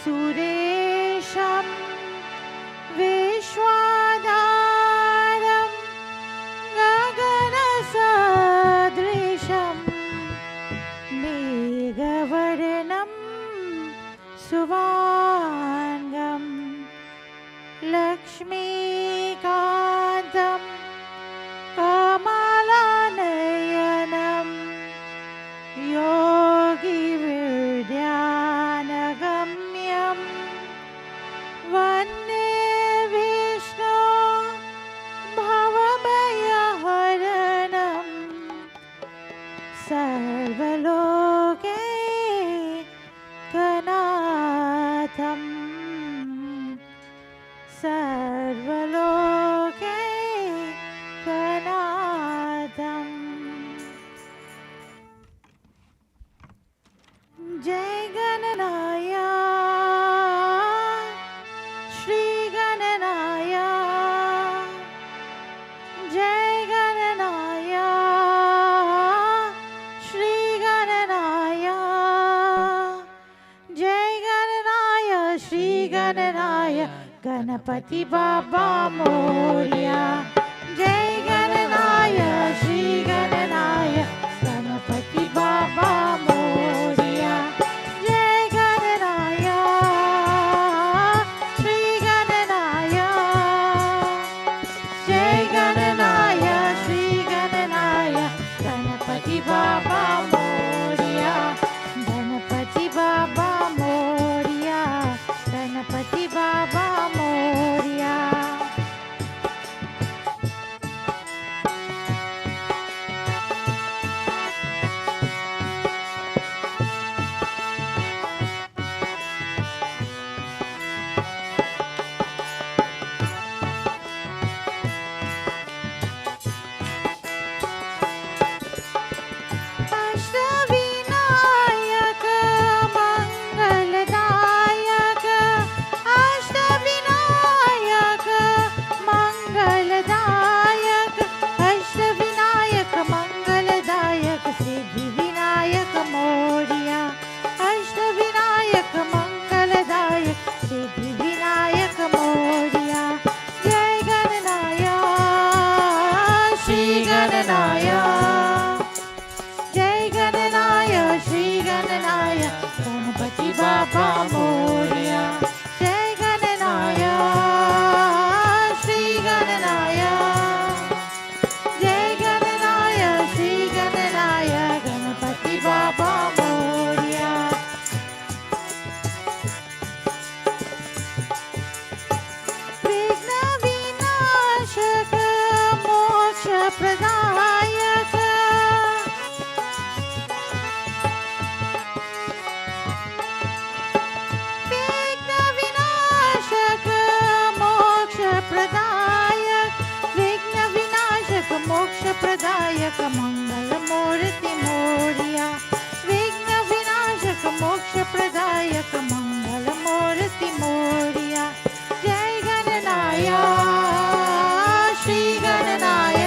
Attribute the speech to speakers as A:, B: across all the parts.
A: सुरेशं विश्वाधारं गगनसदृशं मेघवर्णं सुवाङ्गं लक्ष्मीकान्तं कमलानयनं योगिविद्यानगम्यं वन्दे विष्णो भवभयहरणं सर्वलोकैकनाथं सर्वलोकैकनाथम्। जय गणनाय श्री गणनाय, जय गणनाय श्री गणनाय, जय गणनाय श्री गणनाय गणपति बाबा मोरया। जय गणनाय श्री गणनाय गणपति बाबा मोरया। जय गणनाय श्री गणनाय, जय गणनाय श्री गणनाय गणपति बाबा मोरया। गणपति बाबा मोरया, गणपति बाबा मोरया। अष्टविनायक मंगलदायक, अष्टविनायक मंगलदायक, अष्टविनायक मंगलदायक सिद्धिविनायक मोरया। अष्टविनायक मंगलदायक सिद्धिविनायक मोरया। जय गणनाय श्री गणनाय, जय गणनाय श्री गणनाय गणपति बाबा मोरया। जय गणनाय श्री गणनाय, जय गणनाय श्री गणनाय गणपति बाबा मोरया। विघ्न विनाशक मोक्ष प्रदायक, विघ्न विनाशक मोक्ष प्रदायक, विघ्न विनाशक मोक्ष प्रदायक मंगल मूर्ति मोरया। विघ्न विनाशक मोक्ष प्रदायक मंगल मूर्ति मोरया। जय गणनाय श्री गणनाय,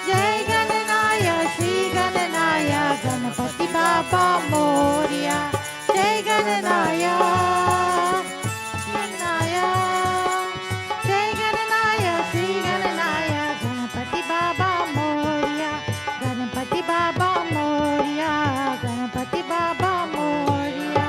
A: जय गणनाय श्री गणनाय गणपति बाबा मोरया। जय गणनाय गणनाय, जय गणनाय श्री गणनाय गणपति बाबा मोरया। गणपति बाबा मोरया, गणपति बाबा मोरया।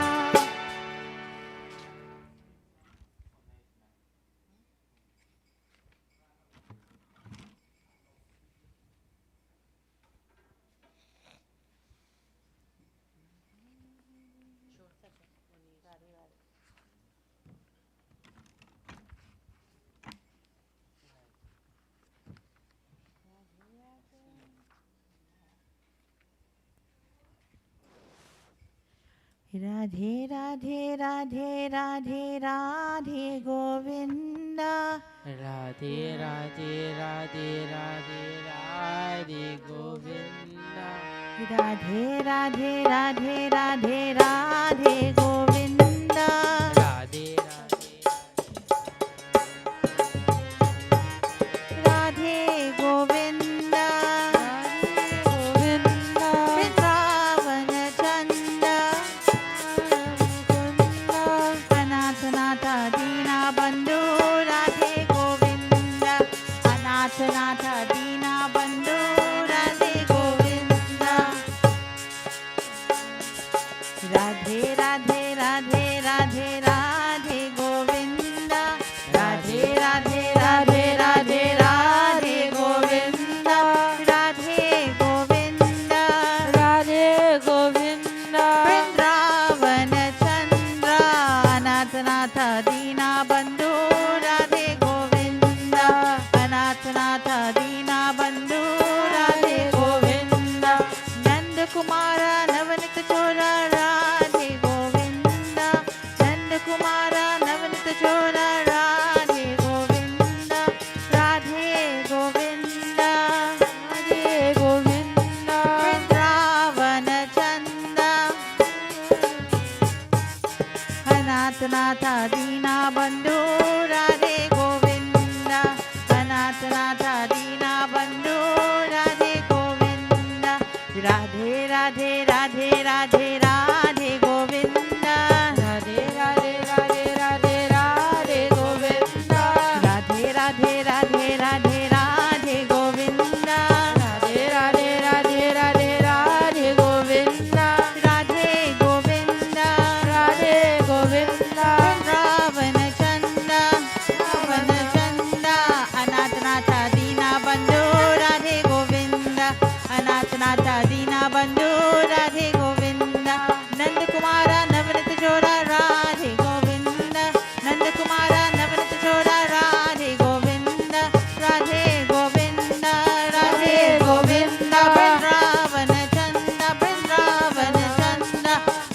A: राधे राधे राधे राधे राधे गोविंद,
B: राधे राधे राधे राधे राधे गोविंद,
A: राधे राधे राधे राधे राधे गोविंद,
B: राधे
A: राधे गोविंद, वृंदावन चंद Radhe Radhe Radhe Radhe Govinda Radhe Radhe Radhe Radhe Radhe Govinda Radhe Govinda
B: Radhe Govinda
A: Vrindavan Chandra Anath Nath Dina Bandhu Radhe Govinda Anath Nath Dina Bandhu Radhe Govinda Nand Kumara Navanit Chora Radhe Govinda Nand Kumara Navanit Chora Radhe Govinda Radhe Govinda
B: Radhe Govinda
A: Vrindavan Chanda Anath Nath Dina Bandhu Radhe Govinda Anath Nath Dina Bandhu Radhe Govinda Radhe Radhe Radhe Radhe Radhe Govinda
B: Radhe Radhe Radhe Radhe Radhe Govinda
A: Radhe Radhe Radhe Radhe Radhe Govinda
B: Radhe Radhe Radhe Radhe Radhe Govinda
A: Radhe Govinda
B: Radhe Govinda
A: Vrindavan Chanda Anath Nath Dina Bandhu Radhe Govinda Anath Nath Dina Bandhu Radhe Govinda Nand Kumara Navnit Chora Radhe Govinda Nand Kumara Navnit Chora Radhe Govinda Radhe Govinda Radhe Govinda Vrindavan Chanda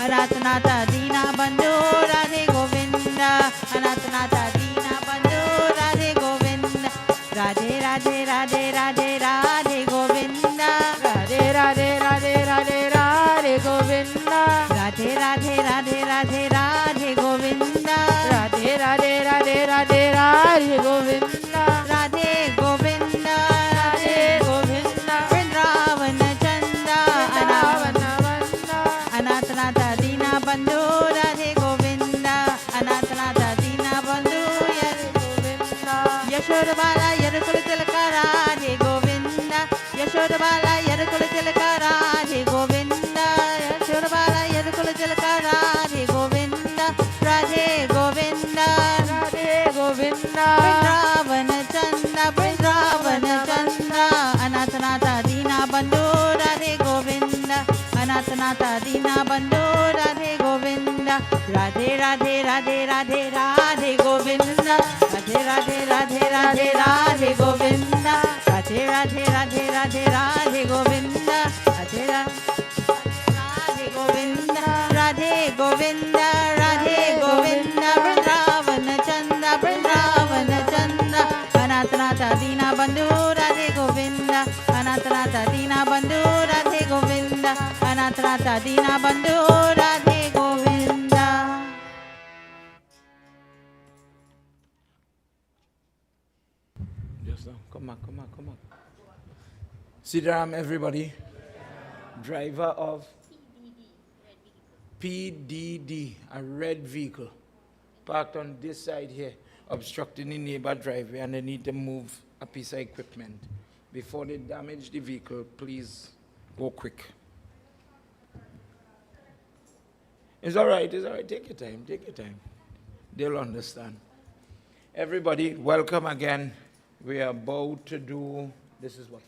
A: Anath Nath Dina Bandhu Radhe Govinda Anath Nath Dina Bandhu Radhe Govinda Radhe Radhe Radhe Radhe Radhe Govinda
B: Radhe Radhe Radhe Radhe Radhe Govinda
A: Radhe Radhe Radhe Radhe Radhe Govinda
B: Radhe Radhe Radhe Radhe Radhe Govinda
A: Radhe Govinda
B: Radhe Govinda
A: Vrindavan Chanda Anath Nath Dina Bandhu Radhe Govinda Anath Nath Dina Bandhu Radhe Govinda Yashoda Bala Yarukul Tilaka Radhe Govinda Yashoda Bala Yarukul Tilaka Radhe Govinda Yashoda Bala Yarukul Tilaka Radhe Govinda Radhe Govinda
B: Radhe Govinda
A: Vrindavan Chanda Anath Nath Dina Bandhu Radhe Govinda Anath Nath Dina Bandhu Radhe Govinda Radhe Radhe Radhe Radhe Radhe Govinda Radhe Radhe Radhe Radhe Radhe Govinda Radhe Radhe Radhe Radhe Radhe Govinda Radhe Radhe Govinda Radhe Govinda Radhe Govinda Vrindavan Chanda Anath Nath Dina Bandhu Radhe Govinda Anath Nath Dina Bandhu Radhe Govinda Anath Nath Dina Bandhu Radhe Govinda.
C: Just now. Come on. Siddharam, everybody. Driver of PDD, a red vehicle, parked on this side here, obstructing the neighbor driveway, and they need to move a piece of equipment. Before they damage the vehicle, please go quick. It's all right. Take your time. They'll understand. Everybody, welcome again. We are about to do, this is what,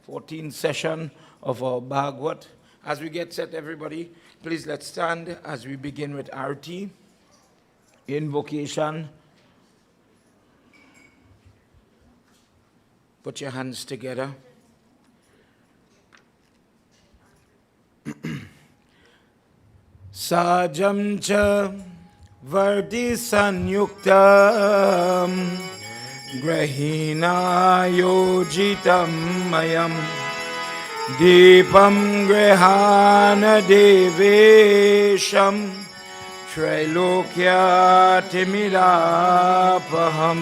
C: 14th session of our Bhagwat. As we get set, everybody, please let's stand as we begin with Arti, invocation. Put your hands together. Sajam cha vardi sanyuktam grahina yojitam mayam Deepam grihana devesham Trailokya timidapaham.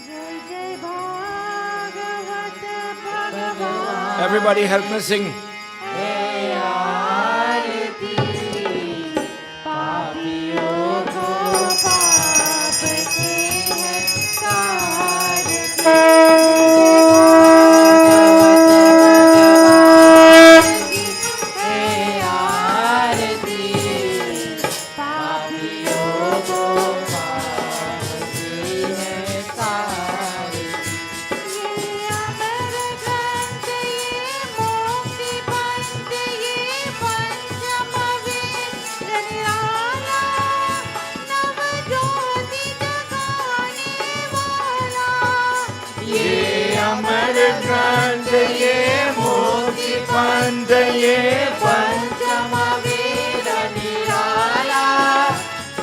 A: Jai Jai Bhagwat Bhagwan.
C: Everybody help me sing. ग्रंथ ये मोक्ष पंथ ये पंचम
B: वेद निराला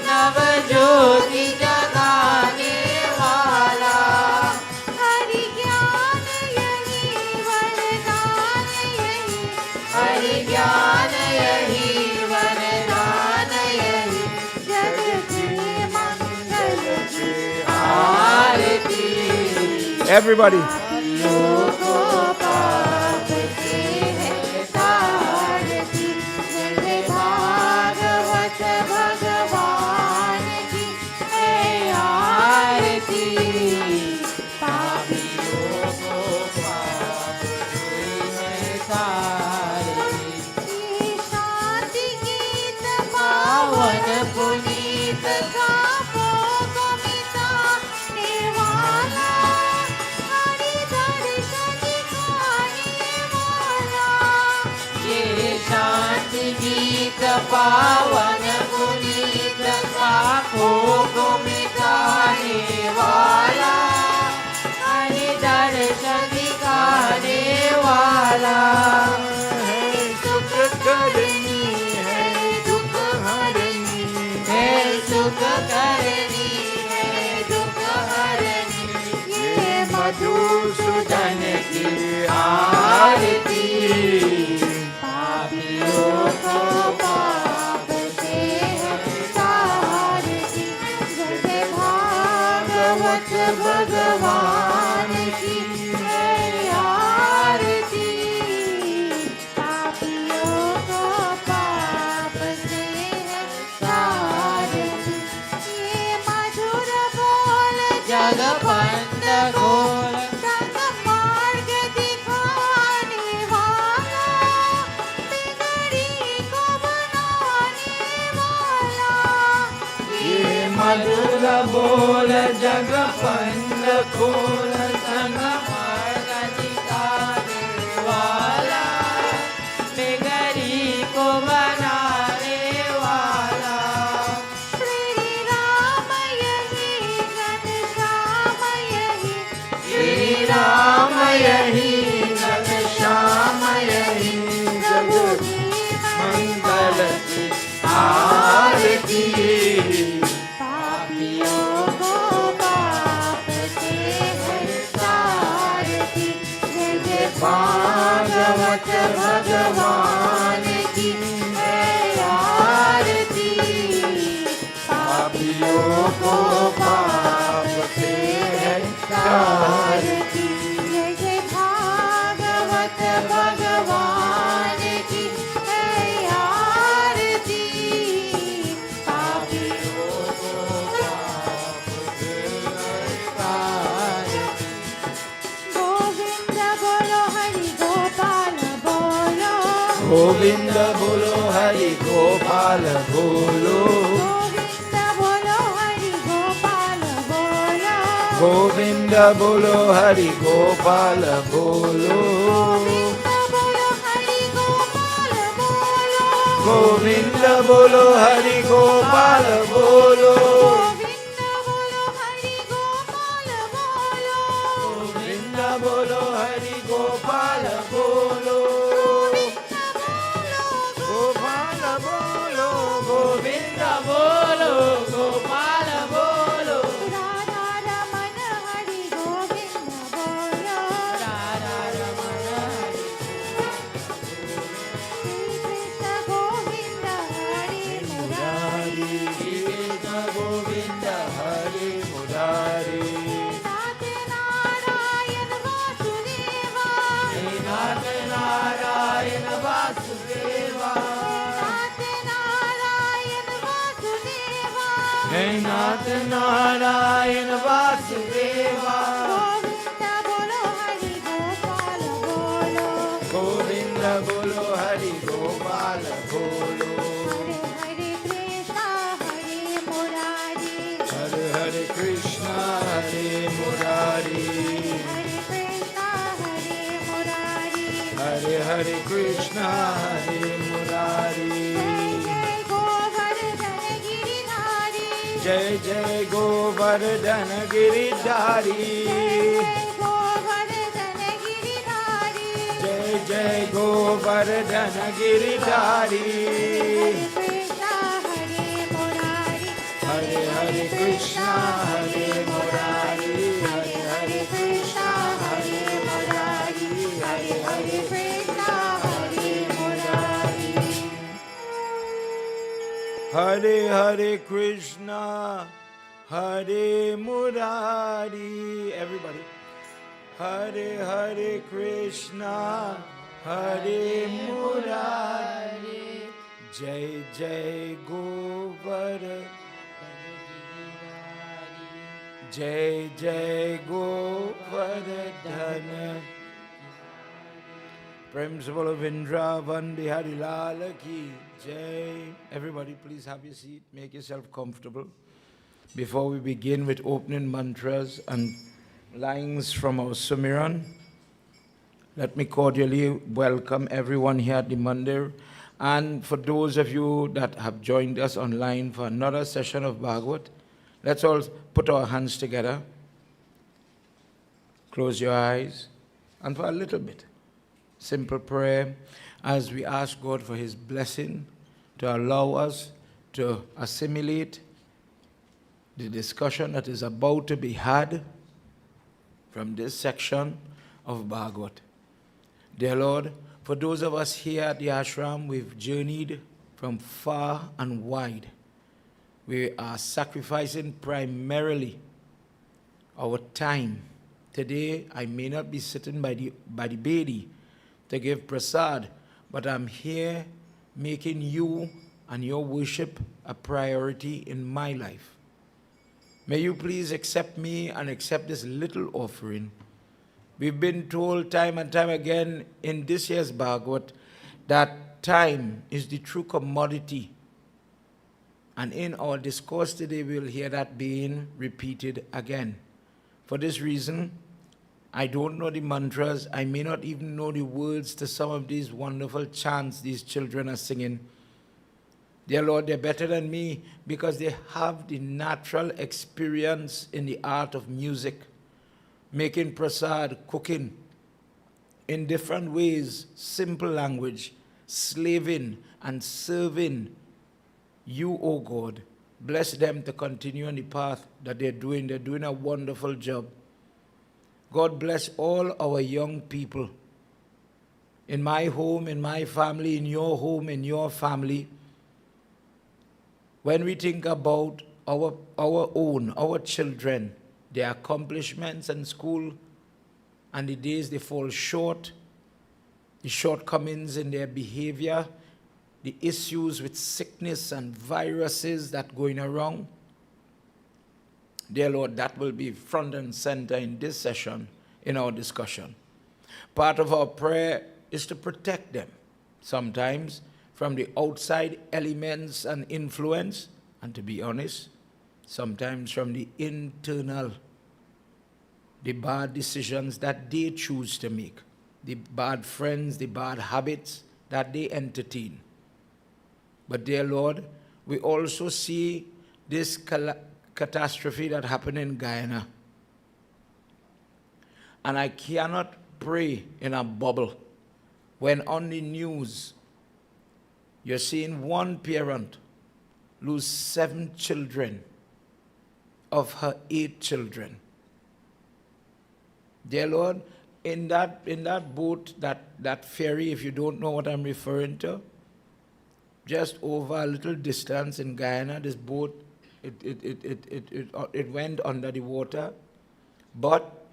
B: नव ज्योति जगाने वाला हरि ज्ञान यही वरदान यही हरि ज्ञान यही वरदान यही जग के मंगल की आरती
C: Everybody.
B: लोगो पाप से है तारती जय भागवत भगवान की है आरती पापियों को पाप से है तारती ये शांति गीत पावन पुनीत पापों को मिटाने वाला हरि दर्शन दिखाने वाला ये शांति गीत पावन पुनीत पापों को मिटाने वाला हरि दर्शन दिखाने वाला
C: है सुख करनी है दुख हरनी
B: है सुख करनी है दुख हरनी ये
C: मधुसूदन की आरती
B: पापियों को पाप से है तारती जय भागवत भगवान की है आरती पापियों को पाप से है तारती ये मधुर बोल जग पंथ खोल संग मार्ग दिखाने वाला बिगड़ी को बनाने वाला
C: ये मधुर बोल जग पंथ खोल संग
B: मार्ग दिखाने वाला बिगड़ी को बनाने वाला श्री राम यही घनश्याम यही
C: श्री राम यही घनश्याम यही जग मंगल की आरती
B: पापियों को पाप से है तारती जय भागवत भगवान की है आरती
C: पापियों को पाप से है तारती
B: जय भागवत भगवान की है आरती पापियों को पाप से है तारती गोविंद बोलो हरि गोपाल बोलो
C: गोविंद बोलो हरि गोपाल बोलो
B: गोविंद बोलो हरि गोपाल बोलो
C: गोविंद बोलो हरि गोपाल बोलो गोविंद बोलो हरि गोपाल बोलो गोपाल बोलो गोविंद बोलो गोपाल बोलो
B: राधा रमन हरि गोविंद बोलो राधा रमन हरि कृष्ण गोविंद हरि मुरारी
C: कृष्ण गोविंद हरि मुरारी
B: नाथ नारायण वासुदेवा
C: नाथ नारायण वासुदेवा
B: नाथ नारायण वासुदेवा
C: हे नाथ नारायण वासुदेवा
B: गोविंद बोलो हरि गोपाल बोलो
C: हरे हरे कृष्ण हरे मुरारी हरे हरे कृष्ण हरे मुरारी जय जय Govardhan Giridhari Jai Govardhan Giridhari. Hare Hare Krishna, Hare Murari, Hare Hare Krishna, Hare Murari, Hare Hare Krishna, Hare Murari. Hare Hare Krishna, Hare Murari. Everybody. Hare Hare Krishna, Hare Murari. Jai Jai Govardhan. Jai Jai Govardhan. Principal of Indra Vande Hari Lala Ki Jai. Everybody please have your seat. Make yourself comfortable. Before we begin with opening mantras and lines from our Sumiran, let me cordially welcome everyone here at the Mandir, and for those of you that have joined us online for another session of Bhagwat, let's all put our hands together, close your eyes, and for a little bit, simple prayer as we ask God for His blessing to allow us to assimilate the discussion that is about to be had from this section of Bhagwat. Dear Lord, for those of us here at the ashram, we've journeyed from far and wide. We are sacrificing primarily our time. Today, I may not be sitting by the Bedi to give prasad, but I'm here making you and your worship a priority in my life. May you please accept me and accept this little offering. We've been told time and time again in this year's Bhagwat that time is the true commodity. And in our discourse today, we'll hear that being repeated again. For this reason, I don't know the mantras. I may not even know the words to some of these wonderful chants these children are singing. Dear Lord, they're better than me because they have the natural experience in the art of music, making prasad, cooking, in different ways, simple language, slaving and serving you, O God. Bless them to continue on the path that they're doing. They're doing a wonderful job. God bless all our young people. In my home, in my family, in your home, in your family, when we think about our children, their accomplishments in school, and the days they fall short, the shortcomings in their behavior, the issues with sickness and viruses that going around, dear Lord, that will be front and center in this session, in our discussion. Part of our prayer is to protect them, sometimes from the outside elements and influence, and to be honest, sometimes from the internal, the bad decisions that they choose to make, the bad friends, the bad habits that they entertain. But dear Lord, we also see this catastrophe that happened in Guyana. And I cannot pray in a bubble when on the news you're seeing one parent lose 7 children of her 8 children. Dear Lord, in that boat, that ferry, if you don't know what I'm referring to, just over a little distance in Guyana, this boat, it went under the water, but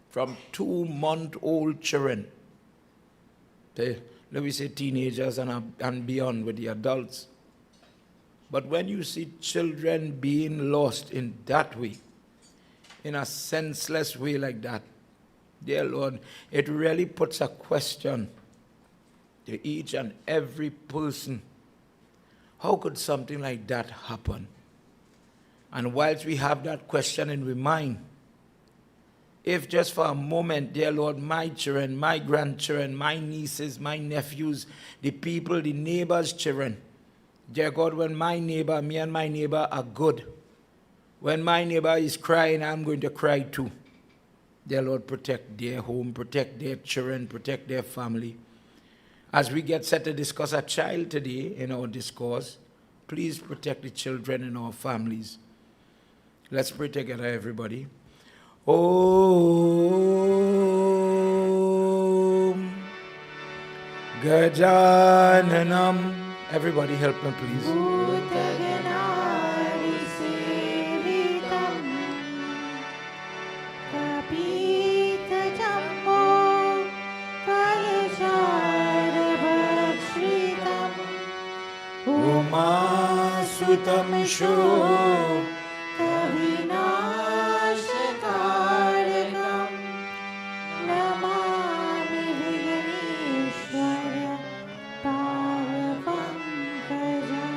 C: from 2-month-old children, let me say teenagers and beyond with the adults. But when you see children being lost in that way, in a senseless way like that, dear Lord, it really puts a question to each and every person. How could something like that happen? And whilst we have that question in our mind, if just for a moment, dear Lord, my children, my grandchildren, my nieces, my nephews, the people, the neighbors' children, dear God, when my neighbor, me and my neighbor are good, when my neighbor is crying, I'm going to cry too. Dear Lord, protect their home, protect their children, protect their family. As we get set to discuss a child today in our discourse, please protect the children in our families. Let's pray together, everybody. Om Gajananam. Everybody help me, please. Umasutam Sho
B: Kavinashakarakam Namami Viganeshwara Paravankajam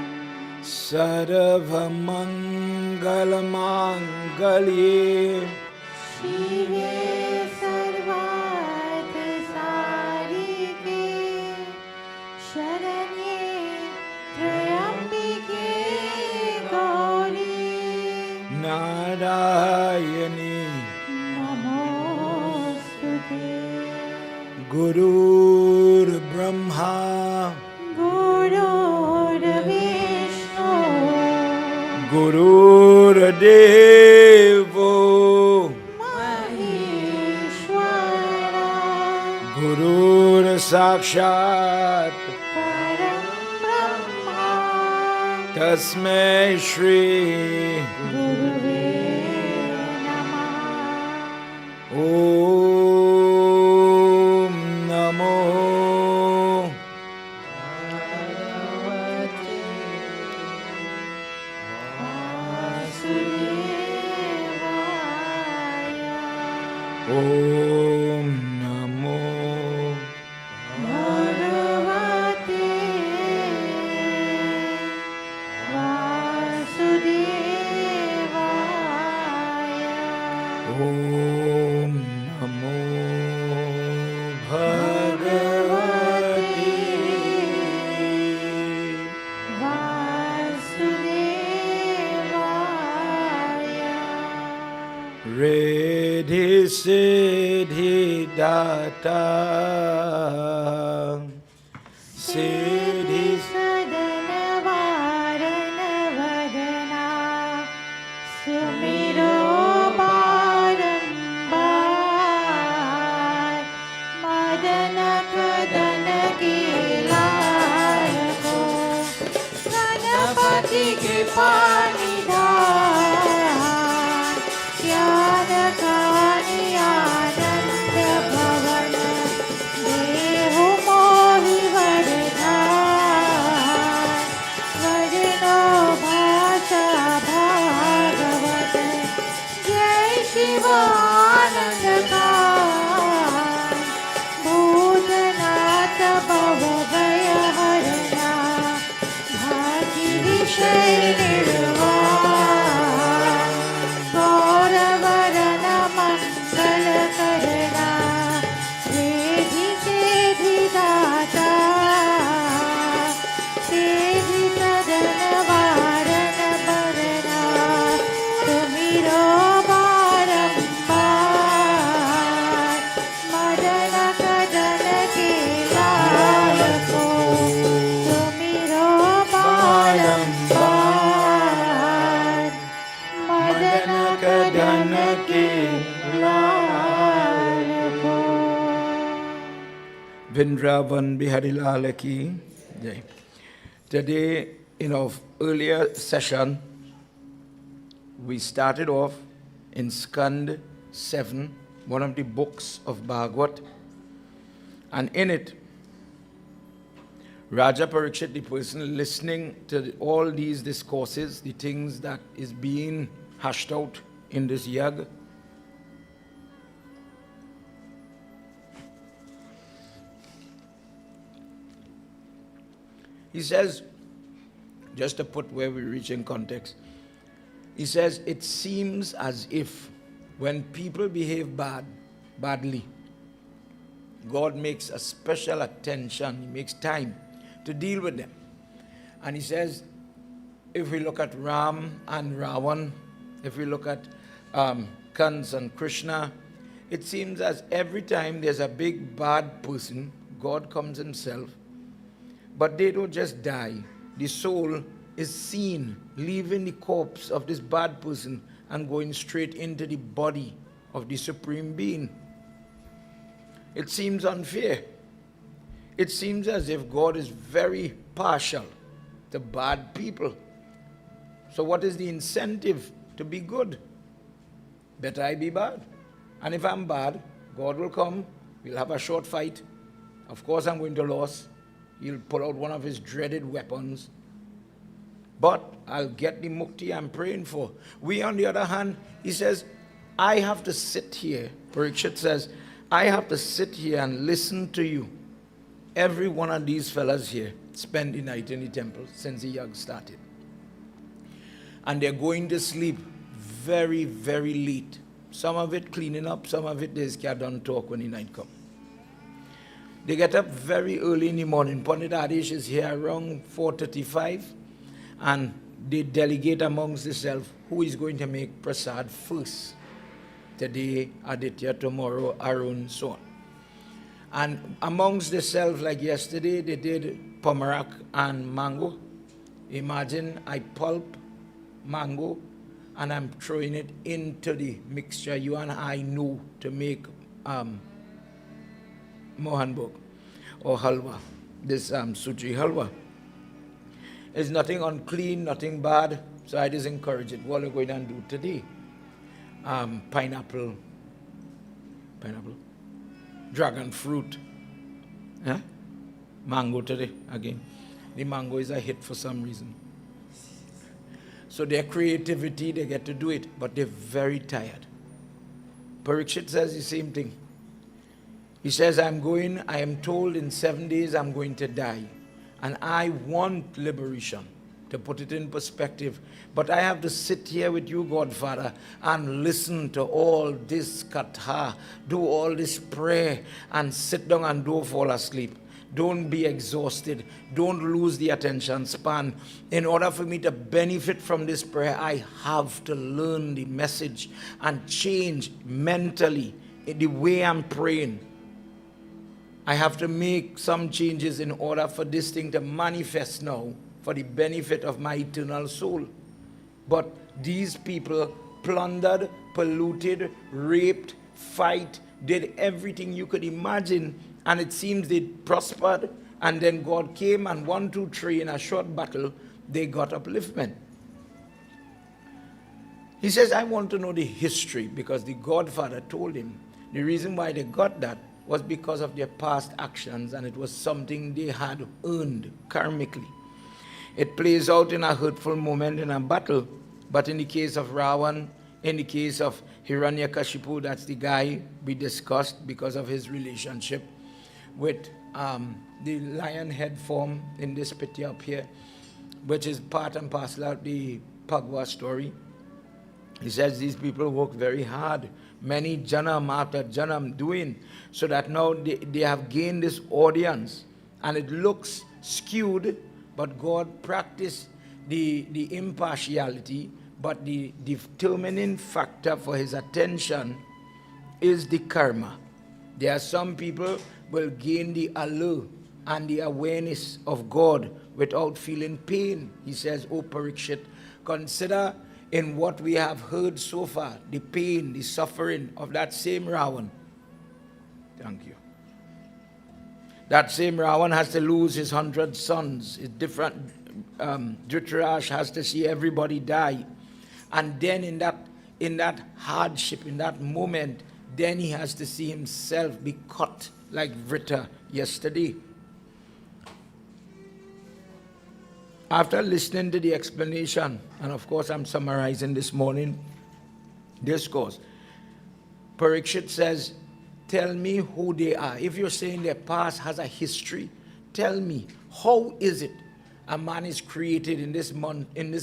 C: Sarvamangalamangale
B: Shive Sarvartha Sarike Sharanye Trayambike Gauri
C: Narayani
B: Namostute
C: Gurur Brahma
B: Gurur Vishnu
C: Gurur Devo
B: Maheshwara
C: Gurur Sakshat
B: Param Brahma
C: Tasmai Shri
B: Guruve Namah
C: Om Namo
B: Vasudevaya
C: Om Namo
B: Bhagavate Vasudevaya
C: Om Namo Bhagavate
B: Vasudevaya
C: Riddhi Siddhi Data Siddhi
B: Sadana Varana Vadana Sumiro Barambar Madana Kadana Kilayako Ganapati Ke Panidhan Yana Kani Ananda Bhavana Dehu Mohi Vardhan Vardhano Bhasha Bhagavat Jai Shivananda Khan Bhutanata Bhava Gaya Harana Bhagi Vishay Nirvan Gauravarana Mangala Karana Vedhi Sedhi Data Sedhi Sadana Varana Varana Tumiro Barambar Madana Kadana Kilayako Tumiro Barambar Madana Kadana Kilayako
C: Vrindavan Bihari Lal Ki Jai. Today, in our earlier session, we started off in Skand 7, one of the books of Bhagwat, and in it, Raja Parikshit, the person listening to all these discourses, the things that is being hashed out in this yag, he says, just to put where we reach in context, he says, it seems as if when people behave badly, God makes a special attention, he makes time to deal with them. And he says, if we look at Ram and Ravan, if we look at Kans and Krishna, it seems as every time there's a big bad person, God comes himself. But they don't just die. The soul is seen leaving the corpse of this bad person and going straight into the body of the Supreme Being. It seems unfair. It seems as if God is very partial to bad people. So what is the incentive to be good? Better I be bad. And if I'm bad, God will come, we'll have a short fight. Of course I'm going to lose. He'll pull out one of his dreaded weapons. But I'll get the mukti I'm praying for. We, on the other hand, he says, I have to sit here. Parikshit says, I have to sit here and listen to you. Every one of these fellas here spend the night in the temple since the yag started. And they're going to sleep very, very late. Some of it cleaning up, some of it they can't done talk when the night comes. They get up very early in the morning. Pandit Adish is here around 4:35, and they delegate amongst themselves who is going to make prasad first. Today, Aditya, tomorrow, Arun, so on. And amongst themselves, like yesterday, they did pomarak and mango. Imagine I pulp mango and I'm throwing it into the mixture you and I know to make mohanbog or halwa, this suji halwa. It's nothing unclean, nothing bad, so I just encourage it. What are we going to do today? Pineapple, dragon fruit, mango today again. The mango is a hit for some reason. So their creativity, they get to do it, but they're very tired. Parikshit says the same thing. He says, I am told in 7 days I'm going to die. And I want liberation, to put it in perspective. But I have to sit here with you, Godfather, and listen to all this katha, do all this prayer, and sit down and don't fall asleep. Don't be exhausted. Don't lose the attention span. In order for me to benefit from this prayer, I have to learn the message and change mentally the way I'm praying. I have to make some changes in order for this thing to manifest now for the benefit of my eternal soul. But these people plundered, polluted, raped, fight, did everything you could imagine, and it seems they prospered, and then God came and 1, 2, 3 in a short battle, they got upliftment. He says, I want to know the history, because the Godfather told him the reason why they got that was because of their past actions, and it was something they had earned karmically. It plays out in a hurtful moment in a battle, but in the case of Ravan, in the case of Hiranyakashipu, that's the guy we discussed because of his relationship with the lion head form in this picture up here, which is part and parcel of the Bhagwat story. He says these people work very hard, many janam after janam doing, so that now they have gained this audience, and it looks skewed, but God practiced the impartiality, but the determining factor for his attention is the karma. There are some people will gain the allure and the awareness of God without feeling pain. He says, O Parikshit, consider in what we have heard so far, the pain, the suffering of that same Ravan. Thank you. That same Ravan has to lose his 100 sons. It's different. Dhritarashtra has to see everybody die. And then in that hardship, in that moment, then he has to see himself be cut like Vrita yesterday. After listening to the explanation, and of course I'm summarizing this morning discourse, Parikshit says, tell me who they are. If you're saying their past has a history, tell me, how is it a man is created in this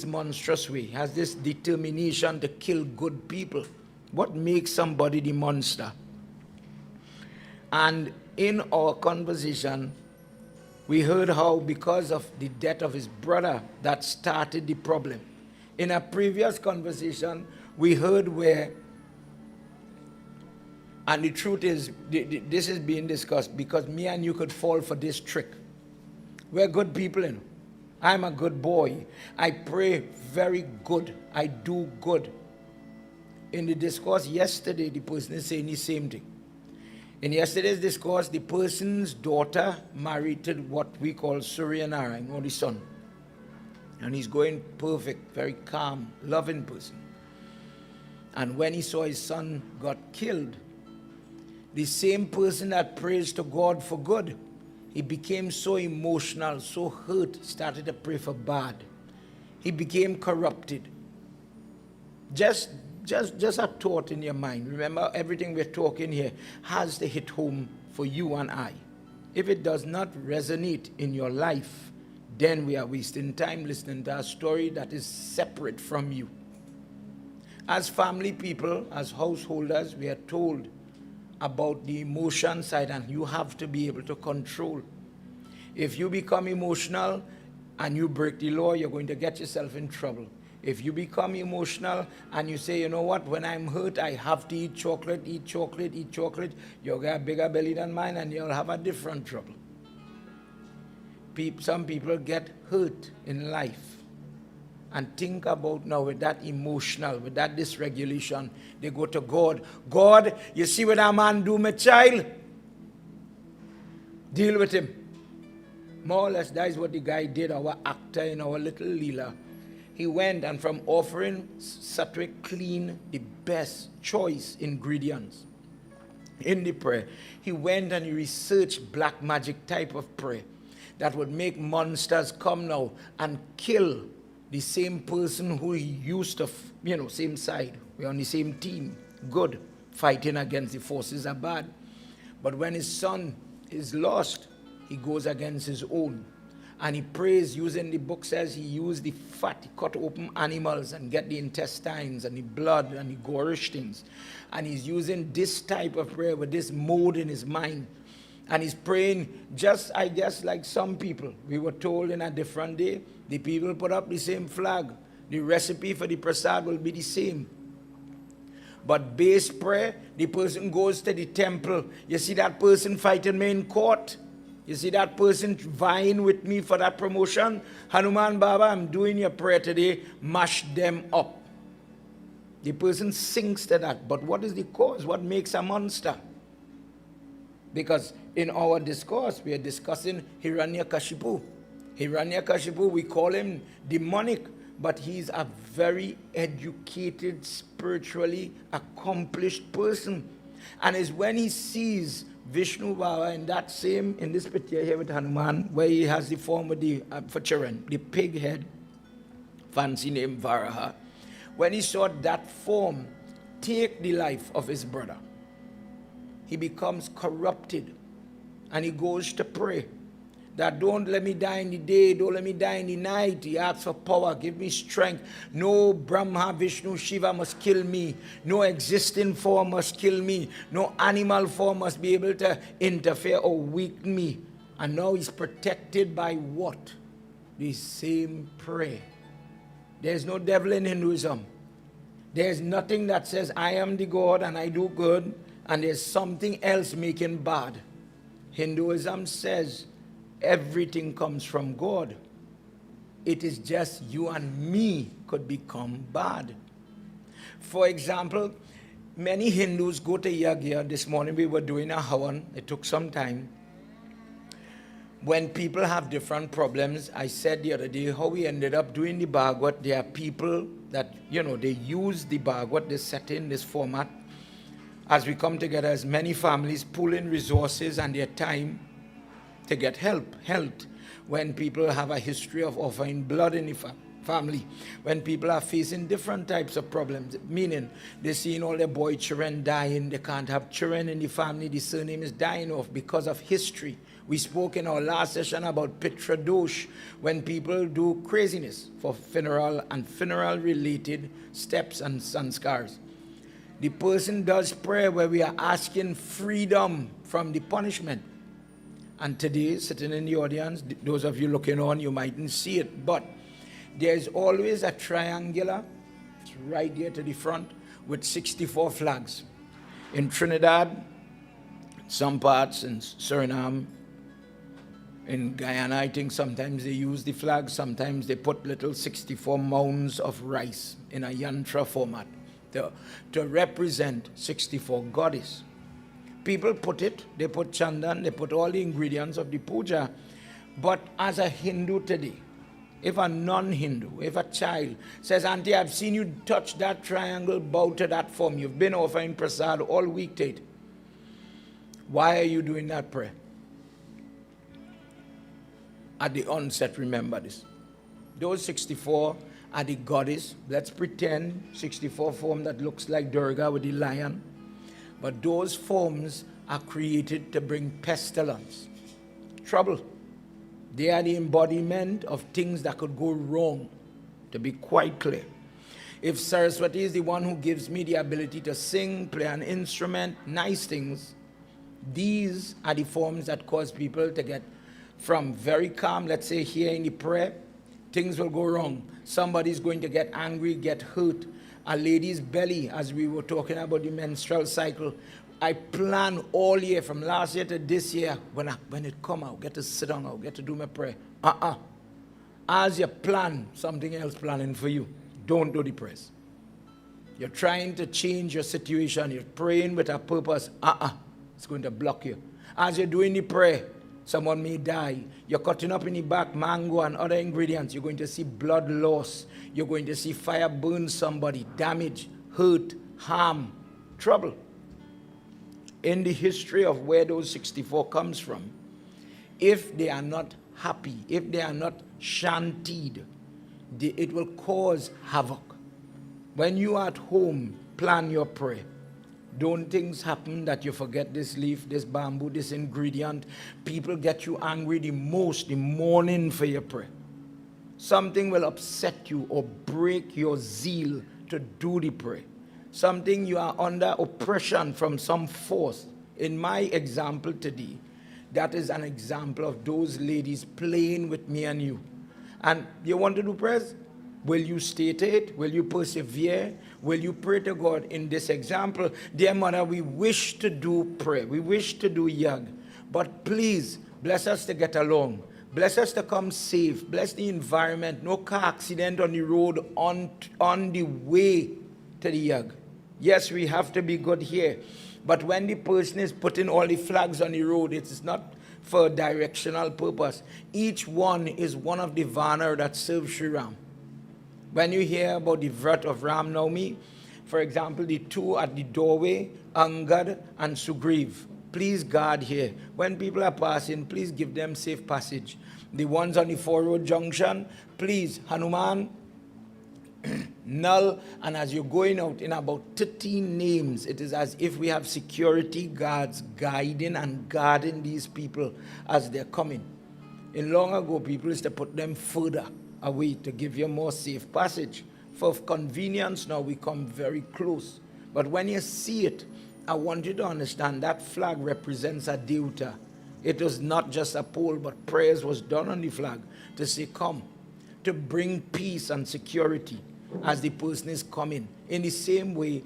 C: monstrous way, has this determination to kill good people? What makes somebody the monster? And in our conversation, we heard how because of the death of his brother, that started the problem. In a previous conversation, we heard where And the truth is, this is being discussed because me and you could fall for this trick. We're good people, you know. I'm a good boy. I pray very good. I do good. In the discourse yesterday, the person is saying the same thing. In yesterday's discourse, the person's daughter married to what we call Surya Narayan, or the son. And he's going perfect, very calm, loving person. And when he saw his son got killed, the same person that prays to God for good, he became so emotional, so hurt, started to pray for bad. He became corrupted. Just a thought in your mind. Remember, everything we're talking here has to hit home for you and I. If it does not resonate in your life, then we are wasting time listening to a story that is separate from you. As family people, as householders, we are told about the emotion side, and you have to be able to control. If you become emotional and you break the law, you're going to get yourself in trouble. If you become emotional and you say, you know what, when I'm hurt, I have to eat chocolate, you'll get a bigger belly than mine and you'll have a different trouble. Some people get hurt in life and think about now with that emotional, with that dysregulation, they go to God. God, you see what that man do, my child? Deal with him. More or less, that is what the guy did, our actor in our little Leela. He went and from offering sattvic clean, the best choice ingredients in the prayer, he went and he researched black magic type of prayer that would make monsters come now and kill the same person who he used to, same side. We're on the same team, good, fighting against the forces of bad. But when his son is lost, he goes against his own. And he prays using, the book says he used the fat, he cut open animals and get the intestines and the blood and the gorish things. And he's using this type of prayer with this mode in his mind. And he's praying just, I guess, like some people. We were told in a different day, the people put up the same flag. The recipe for the prasad will be the same. But base prayer, the person goes to the temple. You see that person fighting me in court? You see that person vying with me for that promotion? Hanuman Baba, I'm doing your prayer today. Mash them up. The person sinks to that. But what is the cause? What makes a monster? Because in our discourse, we are discussing Hiranyakashipu. Hiranyakashipu, we call him demonic, but he's a very educated, spiritually accomplished person. And it's when he sees Vishnu Baba in this picture here with Hanuman, where he has the form of the, for children, the pig head, fancy name Varaha. When he saw that form take the life of his brother, he becomes corrupted and he goes to pray that don't let me die in the day, don't let me die in the night. He asks for power, give me strength. No Brahma, Vishnu, Shiva must kill me. No existing form must kill me. No animal form must be able to interfere or weaken me. And now he's protected by what? The same prayer. There's no devil in Hinduism. There's nothing that says I am the God and I do good and there's something else making bad. Hinduism says everything comes from God. It is just you and me could become bad. For example, many Hindus go to Yagna. This morning we were doing a Havan. It took some time. When people have different problems, I said the other day how we ended up doing the Bhagwat. There are people that, they use the Bhagwat, they set in this format. As we come together as many families, pool in resources and their time to get help. When people have a history of offering blood in the family, when people are facing different types of problems, meaning they're seeing all their boy children dying, they can't have children in the family, the surname is dying off because of history. We spoke in our last session about Pitra Dosh, when people do craziness for funeral and funeral-related steps and sanskars. The person does prayer where we are asking freedom from the punishment. And today, sitting in the audience, those of you looking on, you mightn't see it, but there's always a triangular, it's right there to the front, with 64 flags. In Trinidad, some parts in Suriname, in Guyana, I think sometimes they use the flag, sometimes they put little 64 mounds of rice in a yantra format to represent 64 goddesses. People put it, they put chandan, they put all the ingredients of the puja. But as a Hindu today, if a non-Hindu, if a child says, Auntie, I've seen you touch that triangle, bow to that form, you've been offering prasad all week, Tate. Why are you doing that prayer? At the onset, remember this. Those 64 are the goddess. Let's pretend 64 form that looks like Durga with the lion. But those forms are created to bring pestilence, trouble. They are the embodiment of things that could go wrong, to be quite clear. If Saraswati is the one who gives me the ability to sing, play an instrument, nice things, these are the forms that cause people to get from very calm, let's say here in the prayer, things will go wrong. Somebody's going to get angry, get hurt. A lady's belly, as we were talking about the menstrual cycle, I plan all year, from last year to this year, when it come out, get to sit down, I'll get to do my prayer. As you plan, something else planning for you. Don't do the prayers. You're trying to change your situation. You're praying with a purpose. It's going to block you. As you're doing the prayer, someone may die. You're cutting up in the back mango and other ingredients. You're going to see blood loss. You're going to see fire burn somebody, damage, hurt, harm, trouble. In the history of where those 64 comes from, if they are not happy, if they are not shantied, it will cause havoc. When you are at home, plan your prayer. Don't things happen that you forget this leaf, this bamboo, this ingredient. People get you angry the most the morning for your prayer. Something will upset you or break your zeal to do the prayer. Something you are under oppression from some force. In my example today, that is an example of those ladies playing with me and you. And you want to do prayers? Will you stay to it? Will you persevere? Will you pray to God in this example? Dear Mother, we wish to do prayer. We wish to do yag. But please, bless us to get along. Bless us to come safe. Bless the environment. No car accident on the road on the way to the yag. Yes, we have to be good here. But when the person is putting all the flags on the road, it is not for a directional purpose. Each one is one of the Vanar that serve Sri Ram. When you hear about the Vrat of Ram Navami, for example, the two at the doorway, Angad and Sugriv, please guard here. When people are passing, please give them safe passage. The ones on the 4-road junction, please, Hanuman, Null, and as you're going out in about 13 names, it is as if we have security guards guiding and guarding these people as they're coming. In long ago, people used to put them further away to give you more safe passage. For convenience now, we come very close. But when you see it, I want you to understand that flag represents a deuta. It was not just a pole, but prayers was done on the flag to say, come, to bring peace and security as the person is coming. In the same way,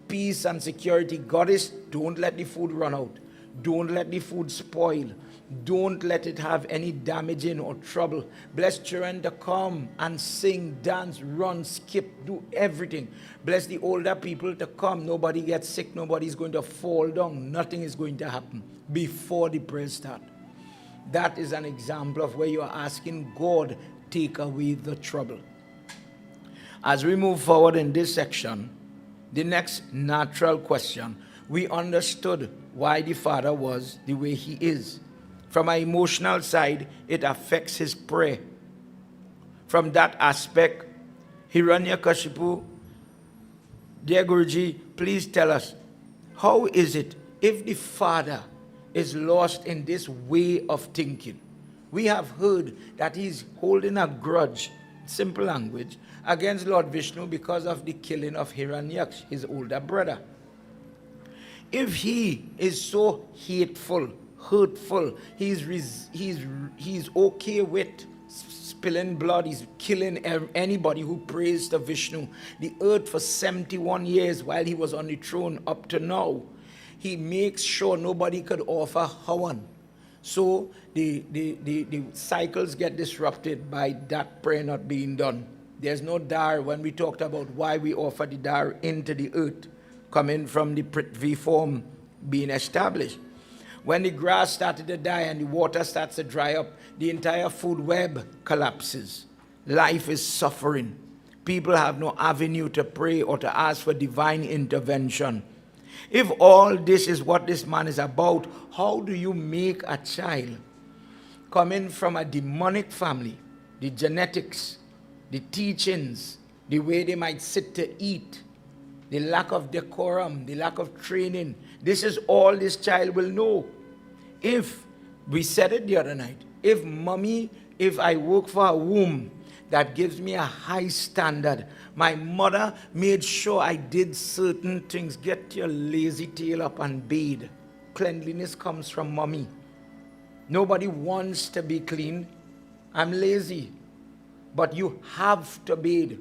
C: peace and security, Goddess, don't let the food run out. Don't let the food spoil. Don't let it have any damaging or trouble. Bless children to come and sing, dance, run, skip, do everything. Bless the older people to come. Nobody gets sick. Nobody's going to fall down. Nothing is going to happen before the prayer start. That is an example of where you are asking God, take away the trouble. As we move forward in this section, the next natural question, we understood why the father was the way he is. From an emotional side, it affects his prayer. From that aspect, Hiranyakashipu, dear Guruji, please tell us, how is it if the father is lost in this way of thinking? We have heard that he's holding a grudge, simple language, against Lord Vishnu because of the killing of Hiranyaksh, his older brother. If he is so hateful, hurtful, he's okay with spilling blood, he's killing anybody who prays to Vishnu, the earth for 71 years while he was on the throne up to now, he makes sure nobody could offer hawan. So the cycles get disrupted by that prayer not being done. There's no dar when we talked about why we offer the dar into the earth, coming from the Prithvi form being established. When the grass started to die and the water starts to dry up, the entire food web collapses. Life is suffering. People have no avenue to pray or to ask for divine intervention. If all this is what this man is about, how do you make a child coming from a demonic family, the genetics, the teachings, the way they might sit to eat, the lack of decorum, the lack of training? This is all this child will know. If, we said it the other night, if I work for a womb that gives me a high standard, my mother made sure I did certain things. Get your lazy tail up and bathe. Cleanliness comes from mommy. Nobody wants to be clean. I'm lazy. But you have to bathe.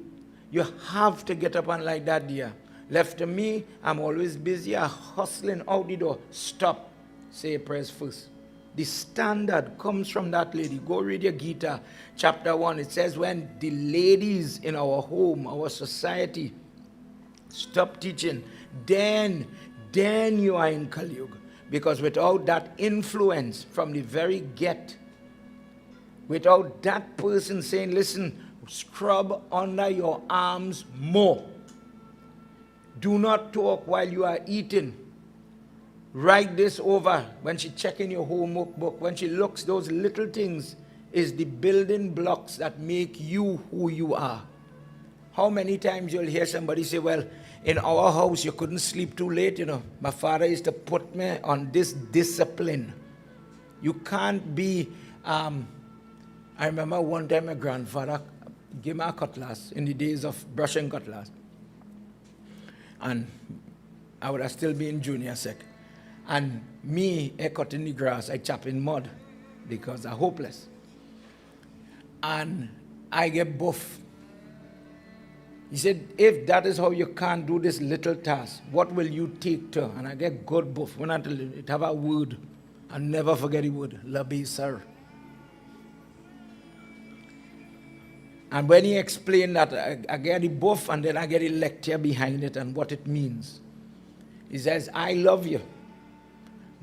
C: You have to get up and like that, dear. Left to me, I'm always busy, I'm hustling out the door. Stop. Say prayers first. The standard comes from that lady. Go read your Gita, chapter 1. It says when the ladies in our home, our society, stop teaching, then you are in Kali Yuga. Because without that influence from the very get, without that person saying, listen, scrub under your arms more. Do not talk while you are eating. Write this over when she checking your homework book. When she looks, those little things is the building blocks that make you who you are. How many times you'll hear somebody say, well, in our house you couldn't sleep too late, you know. My father used to put me on this discipline. You can't be, I remember one time my grandfather gave me a cutlass in the days of brushing cutlass. And I would have still been in junior sec. And me, I cut in the grass, I chop in mud because I'm hopeless. And I get buff. He said, if that is how you can't do this little task, what will you take to? And I get good buff. When I tell you, it have a word, I'll never forget the word, labi sir. And when he explained that, I get the buff and then I get a lecture behind it and what it means. He says, I love you,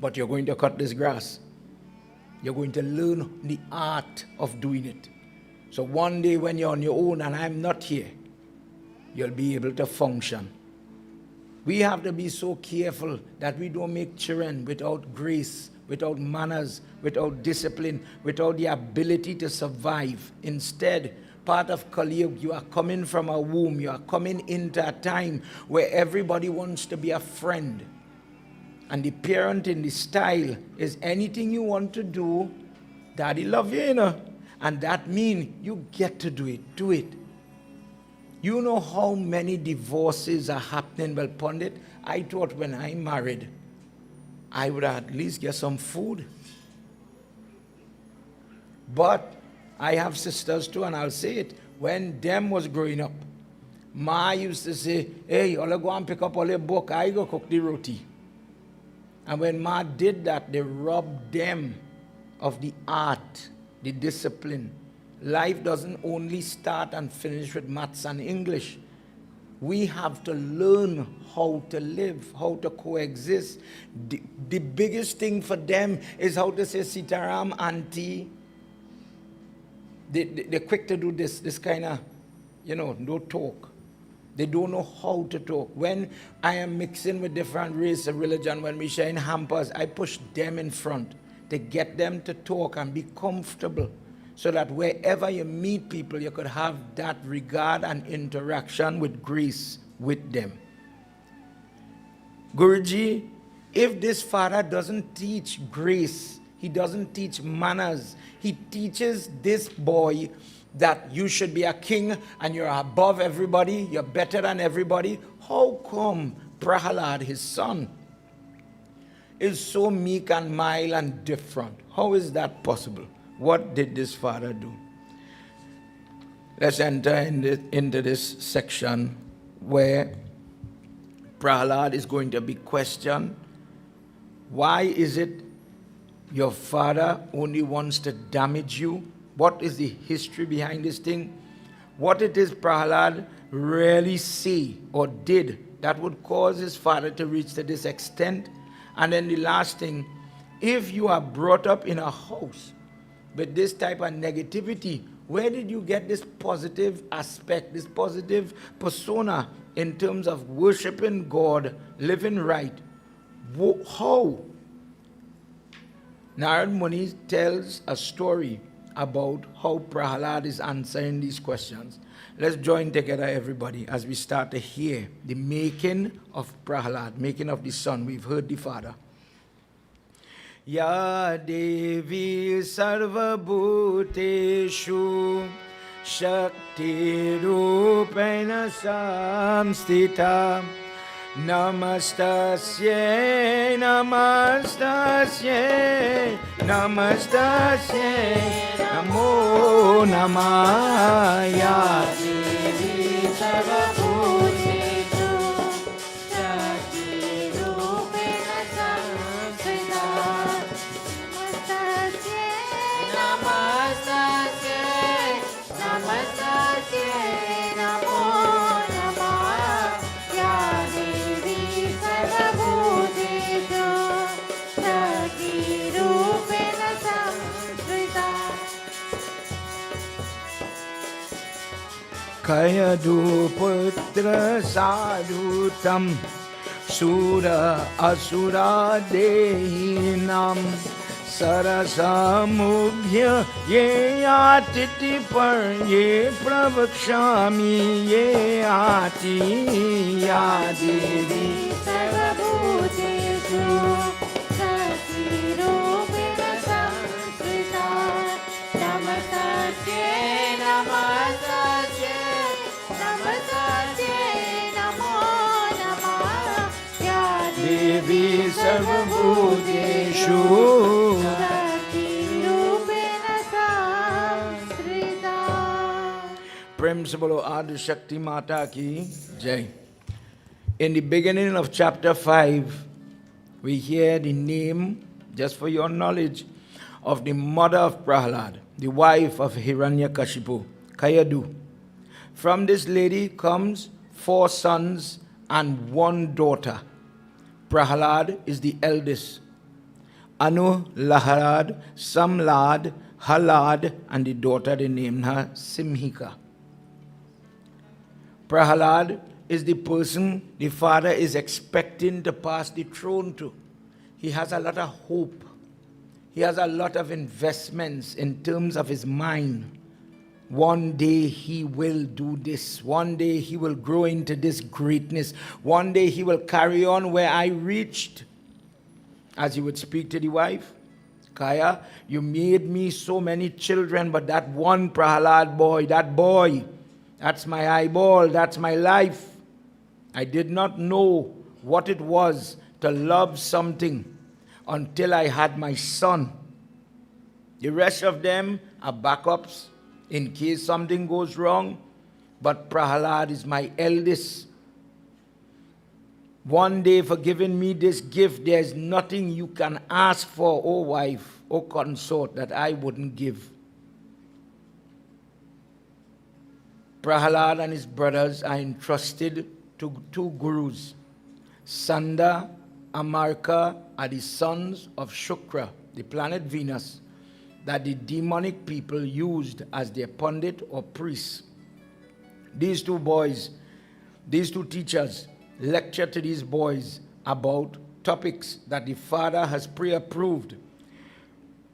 C: but you're going to cut this grass. You're going to learn the art of doing it. So one day when you're on your own and I'm not here, you'll be able to function. We have to be so careful that we don't make children without grace, without manners, without discipline, without the ability to survive. Instead, part of Kali Yuga, you are coming from a womb, you are coming into a time where everybody wants to be a friend. And the parenting, the style is anything you want to do, daddy love you, you know. And that means you get to do it. Do it. You know how many divorces are happening? Well, Pundit, I thought when I married, I would at least get some food. But I have sisters too, and I'll say it. When them was growing up, Ma used to say, hey, all go and pick up all your book, I go cook the roti. And when Ma did that, they robbed them of the art, the discipline. Life doesn't only start and finish with maths and English. We have to learn how to live, how to coexist. The biggest thing for them is how to say Sitaram, auntie. They're quick to do this kind of, no talk. They don't know how to talk. When I am mixing with different race and religion, when we share in hampers, I push them in front to get them to talk and be comfortable so that wherever you meet people, you could have that regard and interaction with grace with them. Guruji, if this father doesn't teach grace, he doesn't teach manners, he teaches this boy that you should be a king and you're above everybody, you're better than everybody. How come Prahalad, his son, is so meek and mild and different? How is that possible? What did this father do? Let's enter into this section where Prahalad is going to be questioned Why is it your father only wants to damage you? What is the history behind this thing? What it is Prahalad really say or did that would cause his father to reach to this extent? And then the last thing, if you are brought up in a house with this type of negativity, where did you get this positive aspect, this positive persona in terms of worshiping God, living right? How? Narad Muni tells a story about how Prahalad is answering these questions. Let's join together, everybody, as we start to hear the making of Prahalad, making of the son. We've heard the father. Ya Devi Sarva Bhuteshu Shakti Rupena Samstita Namastasye Namastasye Namastasye Namo Namaya Devi Sarva Bhuteshu Shakti Rupena Samstita Namastasye Namastasye Namo Namaya Devi Sarva Bhuteshu Shakti Rupena Samstrita Kayadu Putra Sadhutam Sura Asura Dehinam Sarasamubhya Ye Atiti Par Ye Pravakshami Ye Ati Ya Devi Sarvabhuteshu Shakti Rupena Samstrita Namastasye Namastasye Namastasye Namo Namaya Devi Sarvabhuteshu Shakti Rupena Samstrita. Prem se bolo Adi Shakti Mata ki Jai. In the beginning of chapter 5, we hear the name, just for your knowledge, of the mother of Prahalad, the wife of Hiranyakashipu, Kayadu. From this lady comes 4 sons and 1 daughter. Prahalad is the eldest. Anu, Laharad, Samlad, Halad, and the daughter they named her Simhika. Prahalad is the person the father is expecting to pass the throne to. He has a lot of hope. He has a lot of investments in terms of his mind. One day he will do this. One day he will grow into this greatness. One day he will carry on where I reached. As he would speak to the wife, Kaya, you made me so many children, but that one Prahalad boy, that's my eyeball, that's my life. I did not know what it was to love something until I had my son. The rest of them are backups in case something goes wrong, but Prahalad is my eldest. One day for giving me this gift, there's nothing you can ask for, O wife, O consort, that I wouldn't give. Prahalad and his brothers are entrusted to 2 gurus. Sanda, Amarka are the sons of Shukra, the planet Venus, that the demonic people used as their pundit or priests. These 2 boys, these 2 teachers, lecture to these boys about topics that the father has pre-approved.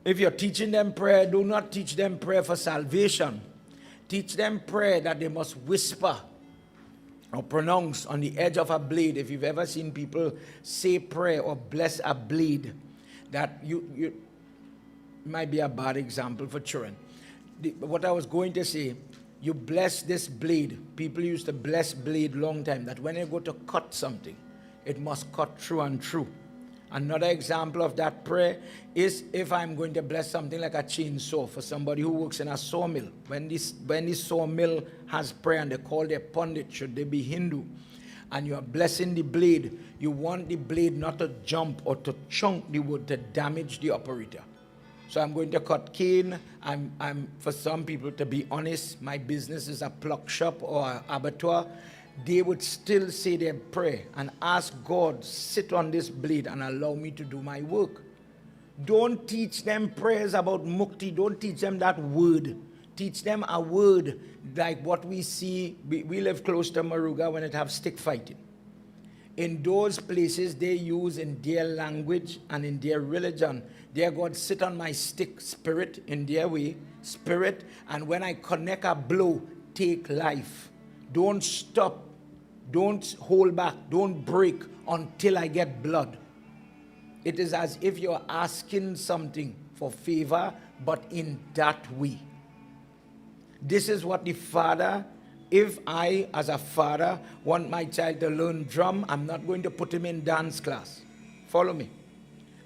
C: If you're teaching them prayer, do not teach them prayer for salvation. Teach them prayer that they must whisper or pronounce on the edge of a blade. If you've ever seen people say prayer or bless a blade, that you might be a bad example for children. What I was going to say, you bless this blade. People used to bless blade long time, that when you go to cut something, it must cut through and through. Another example of that prayer is if I'm going to bless something like a chainsaw for somebody who works in a sawmill. When this sawmill has prayer and they call their pundit, should they be Hindu, and you are blessing the blade, you want the blade not to jump or to chunk the wood to damage the operator. So I'm going to cut cane. I'm for some people, to be honest, my business is a pluck shop or an abattoir. They would still say their prayer and ask God, sit on this blade and allow me to do my work. Don't teach them prayers about mukti. Don't teach them that word. Teach them a word like what we see. We live close to Maruga when it have stick fighting. In those places, they use in their language and in their religion, dear God, sit on my stick, spirit, in their way, spirit, and when I connect a blow, take life. Don't stop. Don't hold back. Don't break until I get blood. It is as if you're asking something for favor, but in that way. This is what the father, if I, as a father, want my child to learn drum, I'm not going to put him in dance class. Follow me.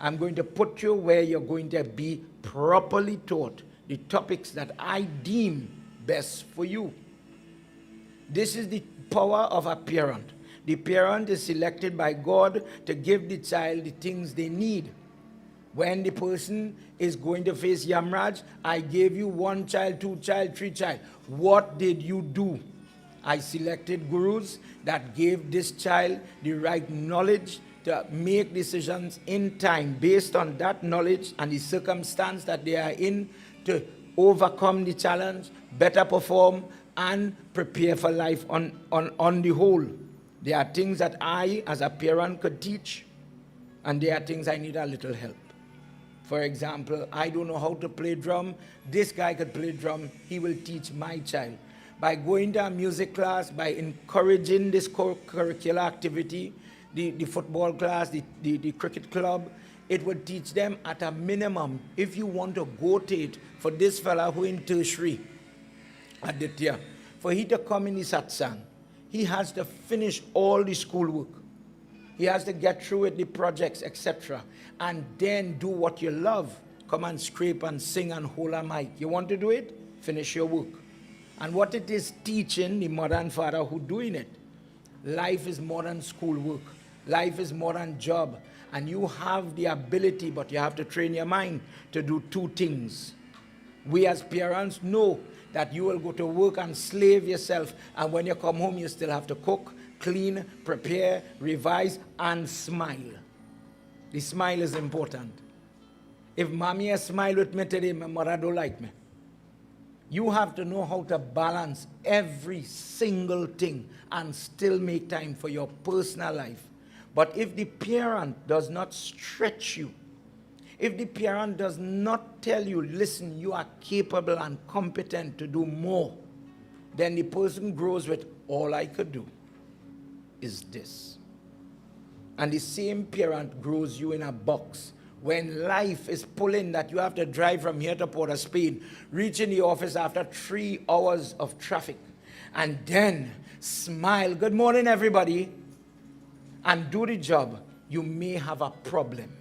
C: I'm going to put you where you're going to be properly taught the topics that I deem best for you. This is the power of a parent. The parent is selected by God to give the child the things they need. When the person is going to face Yamraj, I gave you 1 child, 2 child, 3 child. What did you do? I selected gurus that gave this child the right knowledge to make decisions in time based on that knowledge and the circumstance that they are in to overcome the challenge, better perform, and prepare for life on the whole. There are things that I, as a parent, could teach, and there are things I need a little help. For example, I don't know how to play drum. This guy could play drum. He will teach my child. By going to a music class, by encouraging this curricular activity, the football class, the cricket club, it would teach them at a minimum, if you want to go to it, for this fella who in tertiary, Aditya, for he to come in the satsang, he has to finish all the schoolwork. He has to get through with the projects, etc. And then do what you love. Come and scrape and sing and hold a mic. You want to do it? Finish your work. And what it is teaching the mother and father who doing it. Life is more than schoolwork. Life is more than job. And you have the ability, but you have to train your mind to do 2 things. We as parents know that you will go to work and slave yourself, and when you come home, you still have to cook, clean, prepare, revise, and smile. The smile is important. If mommy has smiled with me today, my mother don't like me. You have to know how to balance every single thing and still make time for your personal life. But if the parent does not stretch you, if the parent does not tell you, listen, you are capable and competent to do more, then the person grows with, all I could do is this. And the same parent grows you in a box. When life is pulling that you have to drive from here to Port of Spain, reach in the office after 3 hours of traffic, and then smile, good morning everybody, and do the job, you may have a problem.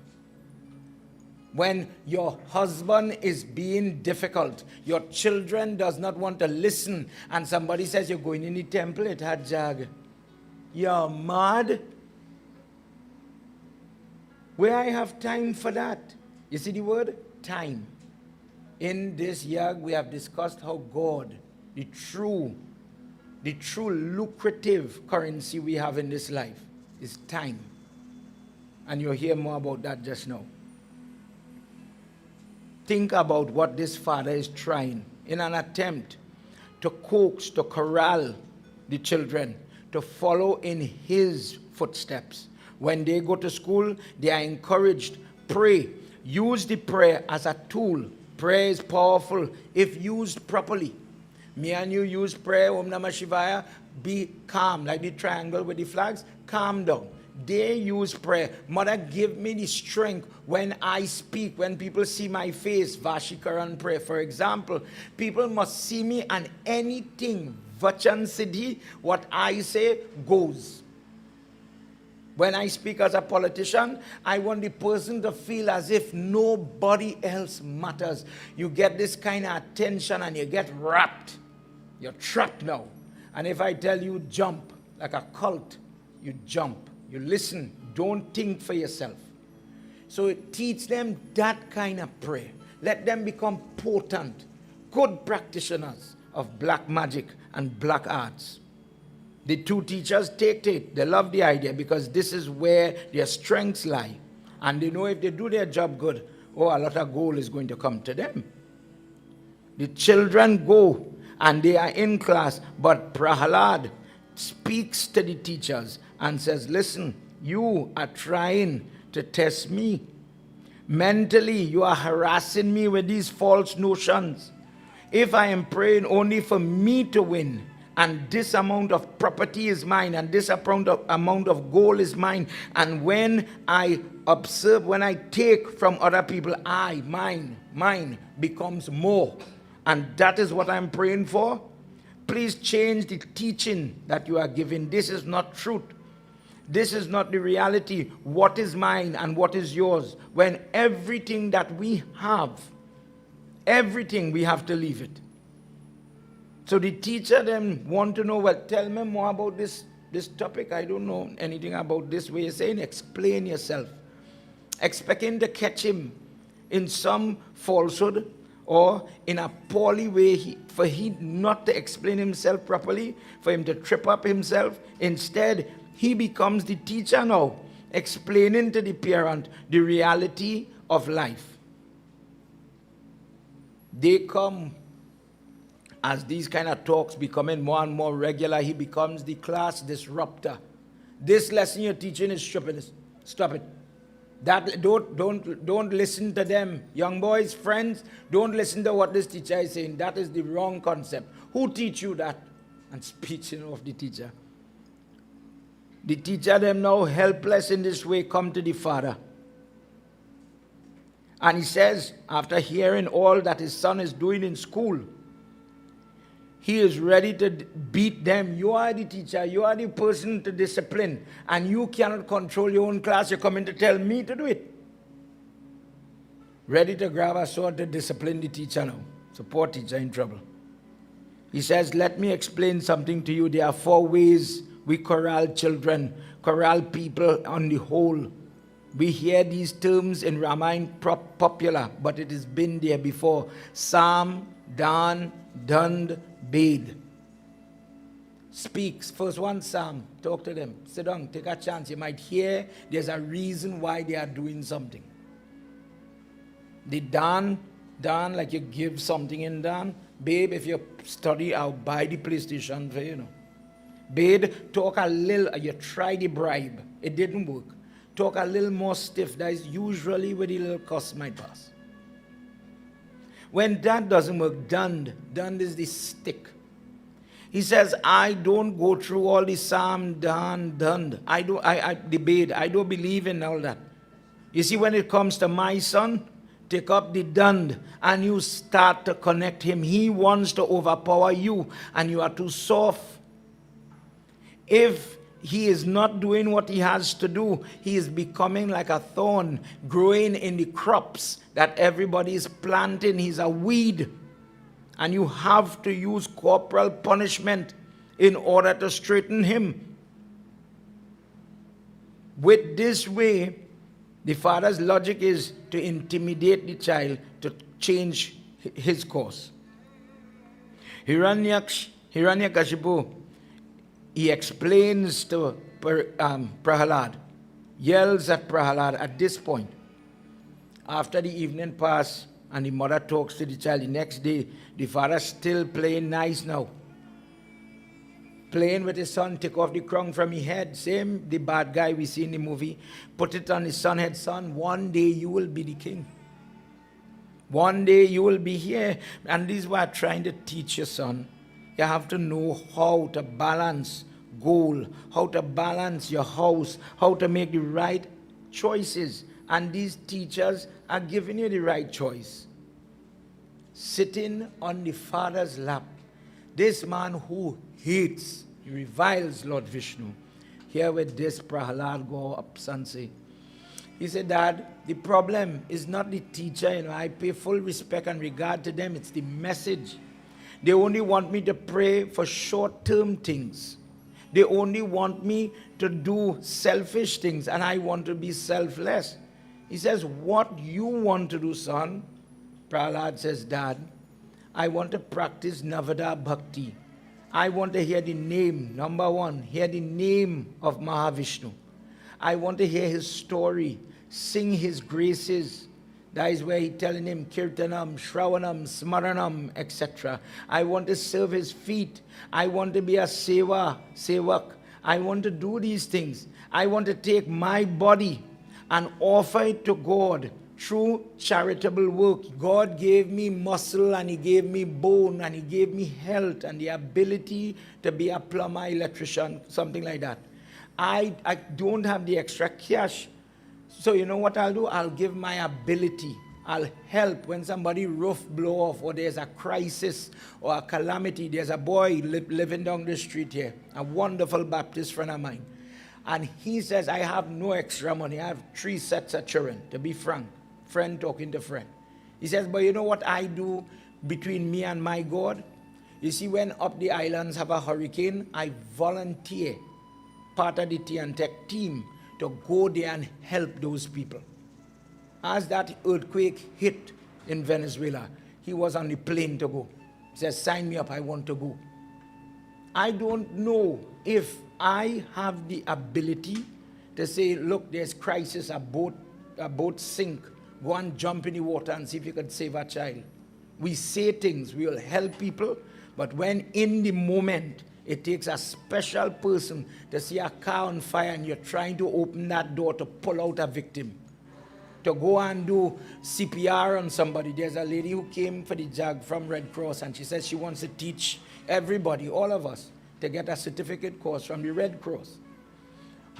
C: When your husband is being difficult, your children does not want to listen, and somebody says you're going in the temple, it had jag. You're mad? Where I have time for that? You see the word? Time. In this yag, we have discussed how God, the true lucrative currency we have in this life is time. And you'll hear more about that just now. Think about what this father is trying in an attempt to coax, to corral the children, to follow in his footsteps. When they go to school, they are encouraged, pray. Use the prayer as a tool. Prayer is powerful if used properly. Me and you use prayer, Om Namah Shivaya, be calm, like the triangle with the flags, calm down. They use prayer. Mother, give me the strength when I speak, when people see my face, Vashikaran prayer. For example, people must see me and anything, Vachan Siddhi, what I say goes. When I speak as a politician, I want the person to feel as if nobody else matters. You get this kind of attention and you get wrapped. You're trapped now. And if I tell you jump like a cult, you jump, you listen, don't think for yourself. So teach them that kind of prayer. Let them become potent, good practitioners of black magic and black arts. The two teachers take it. They love the idea because this is where their strengths lie. And they know if they do their job good, a lot of gold is going to come to them. The children go and they are in class, but Prahalad speaks to the teachers and says, listen, you are trying to test me. Mentally, you are harassing me with these false notions. If I am praying only for me to win, and this amount of property is mine, and this amount of gold is mine, and when I observe, when I take from other people, mine becomes more. And that is what I'm praying for. Please change the teaching that you are giving. This is not truth. This is not the reality. What is mine and what is yours? When everything that we have, everything, we have to leave it. So the teacher then want to know, well, tell me more about this topic. I don't know anything about this way you're saying. Explain yourself. Expecting to catch him in some falsehood or in a poorly way, for he not to explain himself properly, for him to trip up himself. Instead, he becomes the teacher now, explaining to the parent the reality of life. They come, as these kind of talks becoming more and more regular, he becomes the class disruptor. This lesson you're teaching is stupid. Stop it. That don't listen to them. Young boys, friends, don't listen to what this teacher is saying. That is the wrong concept. Who teach you that? And speaking of the teacher. The teacher them now helpless in this way come to the father. And he says, after hearing all that his son is doing in school, he is ready to beat them. You are the teacher. You are the person to discipline. And you cannot control your own class. You're coming to tell me to do it. Ready to grab a sword to discipline the teacher now. So poor teacher in trouble. He says, let me explain something to you. There are 4 ways we corral children, corral people on the whole. We hear these terms in Ramayana popular, but it has been there before. Sam, Dan, Dund, Bade. Speaks. First one, Sam. Talk to them. Sit down. Take a chance. You might hear there's a reason why they are doing something. The Dan, like you give something in Dan. Babe, if you study, I'll buy the PlayStation for you. Bade, talk a little. You try the bribe. It didn't work. Talk a little more stiff. That is usually where the little cost might pass. When that doesn't work, Dund is the stick. He says, I don't go through all the Sam, Dan, Dund. I debate. I don't believe in all that. You see, when it comes to my son, take up the Dund and you start to connect him. He wants to overpower you and you are too soft. If he is not doing what he has to do, he is becoming like a thorn growing in the crops that everybody is planting. He's a weed. And you have to use corporal punishment in order to straighten him. With this way, the father's logic is to intimidate the child to change his course. Hiranyakashipu, he explains to Prahalad, yells at Prahalad at this point. After the evening pass and the mother talks to the child, the next day, the father still playing nice now. Playing with his son, take off the crown from his head. Same, the bad guy we see in the movie. Put it on his son's head. Son, one day you will be the king. One day you will be here. And this is what I'm trying to teach your son. You have to know how to balance goal, how to balance your house, how to make the right choices. And these teachers are giving you the right choice. Sitting on the father's lap. This man who hates, he reviles Lord Vishnu. Here with this Prahalad go up and say, he said, Dad, the problem is not the teacher. I pay full respect and regard to them. It's the message. They only want me to pray for short-term things. They only want me to do selfish things, and I want to be selfless. He says, what you want to do, son? Prahlad says, Dad, I want to practice Navada Bhakti. I want to hear the name, number one, hear the name of Mahavishnu. I want to hear his story, sing his graces. That is where he's telling him Kirtanam, Shravanam, Smaranam, etc. I want to serve his feet. I want to be a sevak. I want to do these things. I want to take my body and offer it to God through charitable work. God gave me muscle, and he gave me bone, and he gave me health and the ability to be a plumber, electrician, something like that. I don't have the extra cash. So you know what I'll do? I'll give my ability. I'll help when somebody roof blow off, or there's a crisis or a calamity. There's a boy living down the street here, a wonderful Baptist friend of mine. And he says, I have no extra money. I have 3 sets of children, to be frank. Friend talking to friend. He says, but you know what I do between me and my God? You see, when up the islands have a hurricane, I volunteer, part of the T&Tech team, to go there and help those people. As that earthquake hit in Venezuela, he was on the plane to go. He says, sign me up, I want to go. I don't know if I have the ability to say, look, there's crisis, a boat sink, go and jump in the water and see if you could save a child. We say things, we will help people, but when in the moment, it takes a special person to see a car on fire and you're trying to open that door to pull out a victim. To go and do CPR on somebody. There's a lady who came for the JAG from Red Cross, and she says she wants to teach everybody, all of us, to get a certificate course from the Red Cross.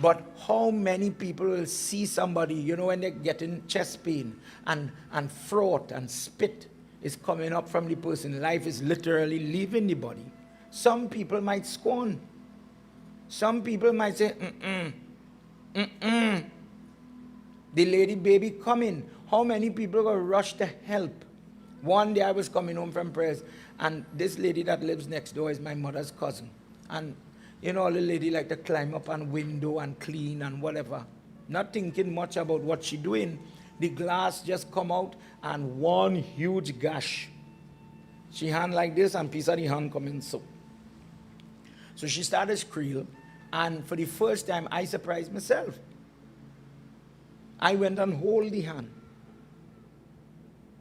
C: But how many people will see somebody, you know, when they're getting chest pain and throat and spit is coming up from the person. Life is literally leaving the body. Some people might scorn. Some people might say, the lady baby coming. How many people will rush to help? One day I was coming home from prayers, and this lady that lives next door is my mother's cousin. And you know, the lady like to climb up on window and clean and whatever. Not thinking much about what she doing. The glass just come out and one huge gash. She hand like this and piece of the hand coming so. So she started scream, and for the first time I surprised myself. I went and hold the hand.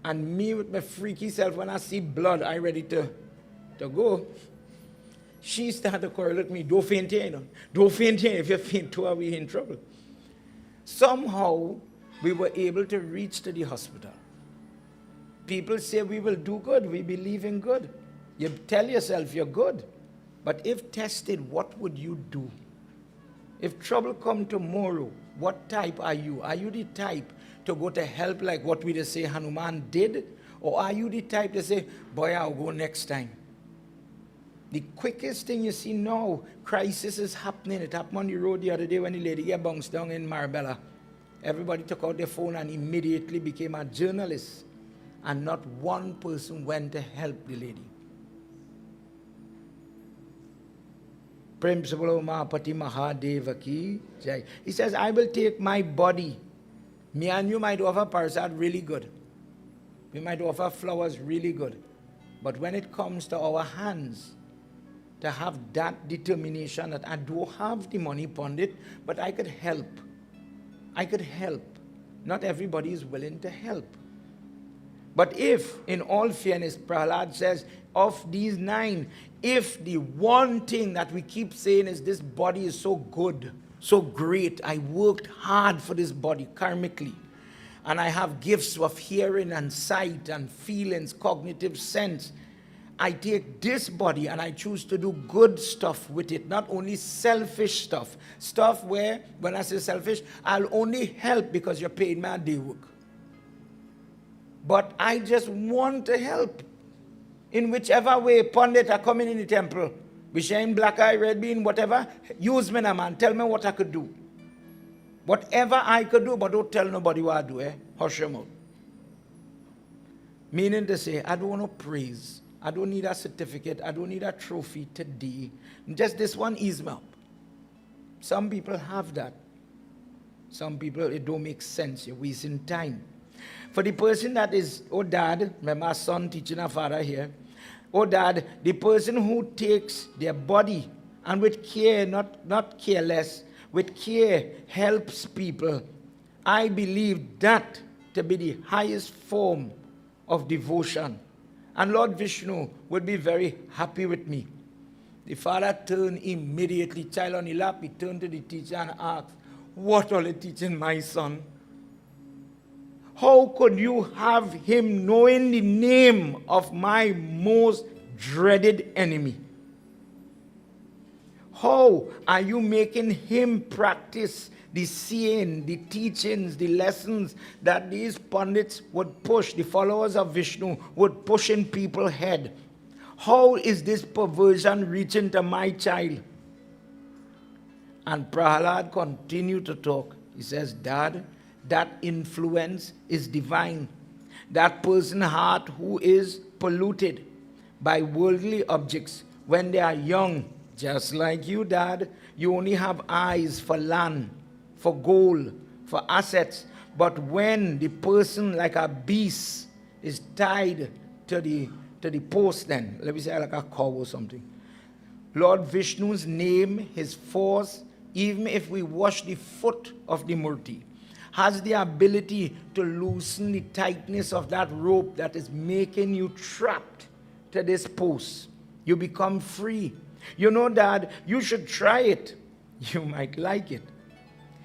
C: And me with my freaky self, when I see blood, I ready to go. She started to quarrel with me, don't faint here, you know. Don't faint here. If you faint too, we're in trouble. Somehow, we were able to reach to the hospital. People say we will do good. We believe in good. You tell yourself you're good. But if tested, what would you do? If trouble come tomorrow, what type are you? Are you the type to go to help like what we just say Hanuman did? Or are you the type to say, boy, I'll go next time? The quickest thing you see now, crisis is happening. It happened on the road the other day when the lady got bounced down in Marbella. Everybody took out their phone and immediately became a journalist. And not one person went to help the lady. Principal Mahapati Mahadeva ki jai. He says, I will take my body. Me and you might offer prasad really good. We might offer flowers really good. But when it comes to our hands, to have that determination that I don't have the money upon it, but I could help. I could help. Not everybody is willing to help. But if, in all fairness, Prahlad says, of these 9, if the one thing that we keep saying is this body is so good, so great, I worked hard for this body karmically, and I have gifts of hearing and sight and feelings, cognitive sense, I take this body and I choose to do good stuff with it, not only selfish stuff. Stuff where, when I say selfish, I'll only help because you're paying my day work. But I just want to help. In whichever way, Pandit are coming in the temple. We sharing black eye, red bean, whatever. Use me, man. Tell me what I could do. Whatever I could do, but don't tell nobody what I do, eh? Hush your mouth. Meaning to say, I don't want to praise. I don't need a certificate. I don't need a trophy today. Just this one ease me up. Some people have that. Some people, it don't make sense. You're wasting time. For the person that is, oh dad, my son teaching a father here. Oh dad, the person who takes their body and with care, not careless, with care helps people. I believe that to be the highest form of devotion. And Lord Vishnu would be very happy with me. The father turned immediately, child on the lap, he turned to the teacher and asked, what are you teaching my son? How could you have him knowing the name of my most dreaded enemy? How are you making him practice the seeing, the teachings, the lessons that these pundits would push, the followers of Vishnu would push in people's head? How is this perversion reaching to my child? And Prahalad continued to talk. He says, Dad, that influence is divine. That person's heart who is polluted by worldly objects when they are young, just like you, Dad, you only have eyes for land, for gold, for assets. But when the person, like a beast, is tied to the post, then, let me say like a cow or something, Lord Vishnu's name, his force, even if we wash the foot of the Murti, has the ability to loosen the tightness of that rope that is making you trapped to this post. You become free. You know, Dad, you should try it. You might like it.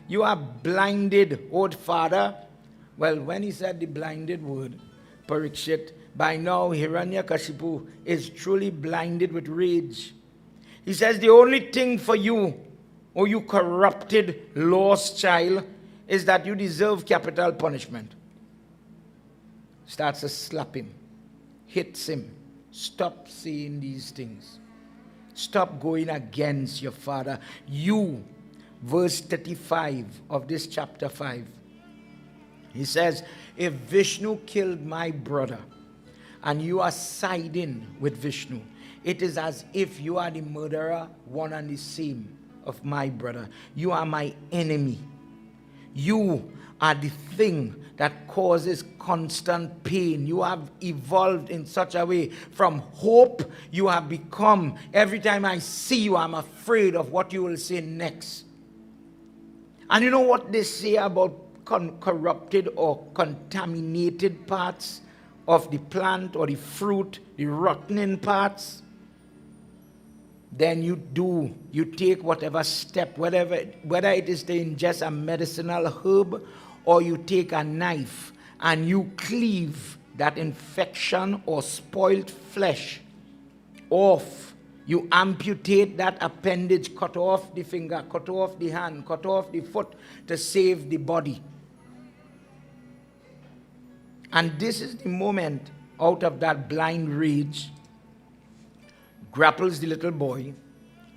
C: You are blinded, old father. Well, when he said the blinded word, Parikshit, by now Hiranyakashipu is truly blinded with rage. He says the only thing for you, oh you corrupted, lost child, is that you deserve capital punishment. Starts to slap him, hits him. Stop saying these things. Stop going against your father. You, verse 35 of this chapter 5, he says, if Vishnu killed my brother and you are siding with Vishnu, it is as if you are the murderer, one and the same of my brother. You are my enemy. You are the thing that causes constant pain. You have evolved in such a way. From hope, you have become, every time I see you, I'm afraid of what you will say next. And you know what they say about corrupted or contaminated parts of the plant or the fruit, the rotting parts? Then you take whatever step, whether it is to ingest a medicinal herb or you take a knife and you cleave that infection or spoiled flesh off. You amputate that appendage, cut off the finger, cut off the hand, cut off the foot to save the body. And this is the moment, out of that blind rage, grapples the little boy.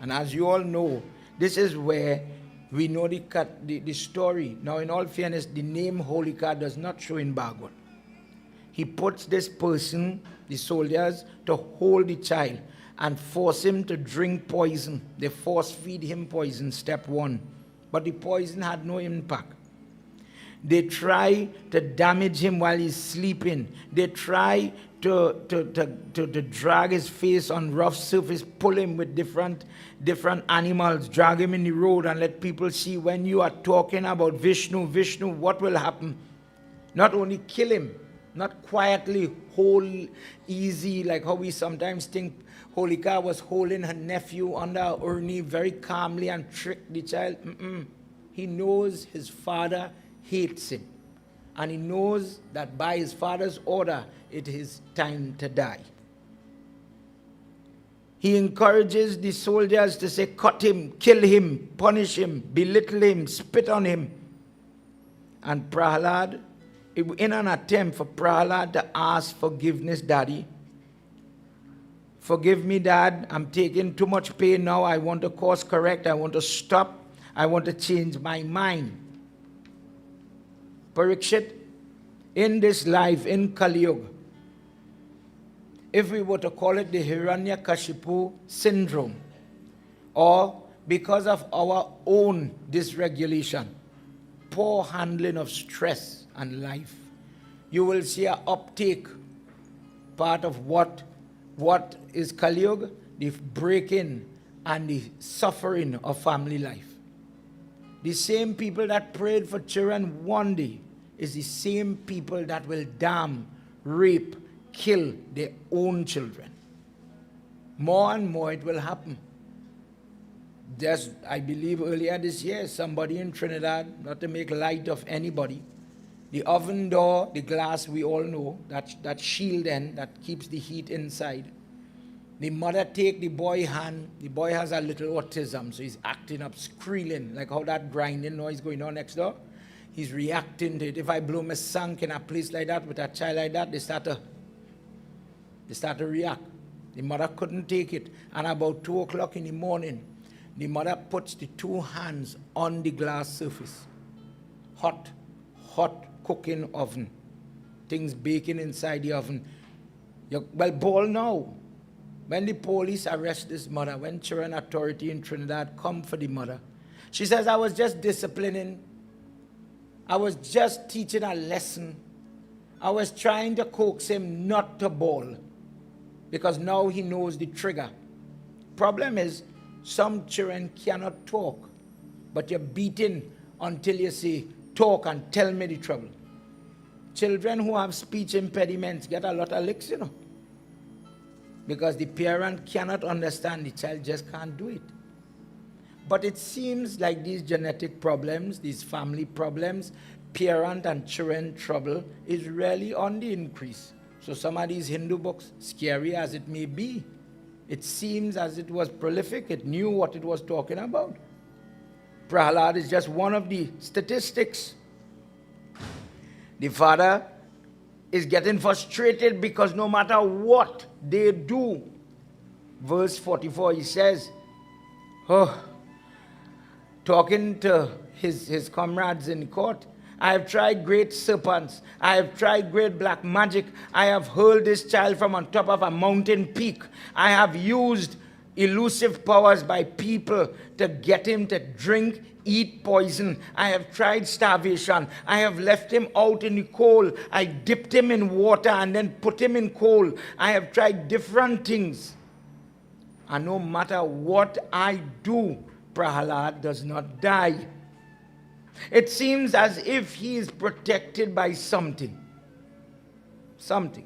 C: And as you all know, this is where we know the story. Now, in all fairness, the name Holika does not show in Bhagwat. He puts this person, the soldiers, to hold the child and force him to drink poison. They force feed him poison, step one. But the poison had no impact. They try to damage him while he's sleeping. They try to drag his face on rough surface, pull him with different animals, drag him in the road and let people see when you are talking about Vishnu, what will happen? Not only kill him, not quietly, hold easy, like how we sometimes think Holika was holding her nephew under her urni very calmly and tricked the child. He knows his father hates him. And he knows that by his father's order, it is time to die. He encourages the soldiers to say, cut him, kill him, punish him, belittle him, spit on him. And Prahalad, in an attempt for Prahalad to ask forgiveness, Daddy, forgive me, Dad, I'm taking too much pain now, I want to course correct, I want to stop, I want to change my mind. Parikshit, in this life, in Kali Yuga, if we were to call it the Hiranyakashipu syndrome, or because of our own dysregulation, poor handling of stress and life, you will see an uptake, part of what is Kali Yuga, the breaking and the suffering of family life. The same people that prayed for children one day is the same people that will damn, rape, kill their own children. More and more it will happen. Just, I believe earlier this year, somebody in Trinidad, not to make light of anybody, the oven door, the glass we all know, that shield end that keeps the heat inside. The mother take the boy hand, the boy has a little autism, so he's acting up, squealing, like how that grinding noise going on next door. He's reacting to it. If I blow my sunk in a place like that with a child like that, they start to react. The mother couldn't take it. And about 2 o'clock in the morning, the mother puts the 2 hands on the glass surface. Hot cooking oven. Things baking inside the oven. Well, ball now. When the police arrest this mother, when Children Authority in Trinidad come for the mother, she says, I was just disciplining. I was just teaching a lesson. I was trying to coax him not to bawl, because now he knows the trigger. Problem is, some children cannot talk, but you're beaten until you say, talk and tell me the trouble. Children who have speech impediments get a lot of licks, you know, because the parent cannot understand, the child just can't do it. But it seems like these genetic problems, these family problems, parent and children trouble is really on the increase. So some of these Hindu books, scary as it may be, it seems as it was prolific, it knew what it was talking about. Prahalad is just one of the statistics. The father is getting frustrated because no matter what they do, verse 44, he says, talking to his comrades in court, I have tried great serpents. I have tried great black magic. I have hurled this child from on top of a mountain peak. I have used elusive powers by people to get him to drink, eat poison. I have tried starvation. I have left him out in the cold. I dipped him in water and then put him in cold. I have tried different things. And no matter what I do, Prahalad does not die. It seems as if he is protected by something. Something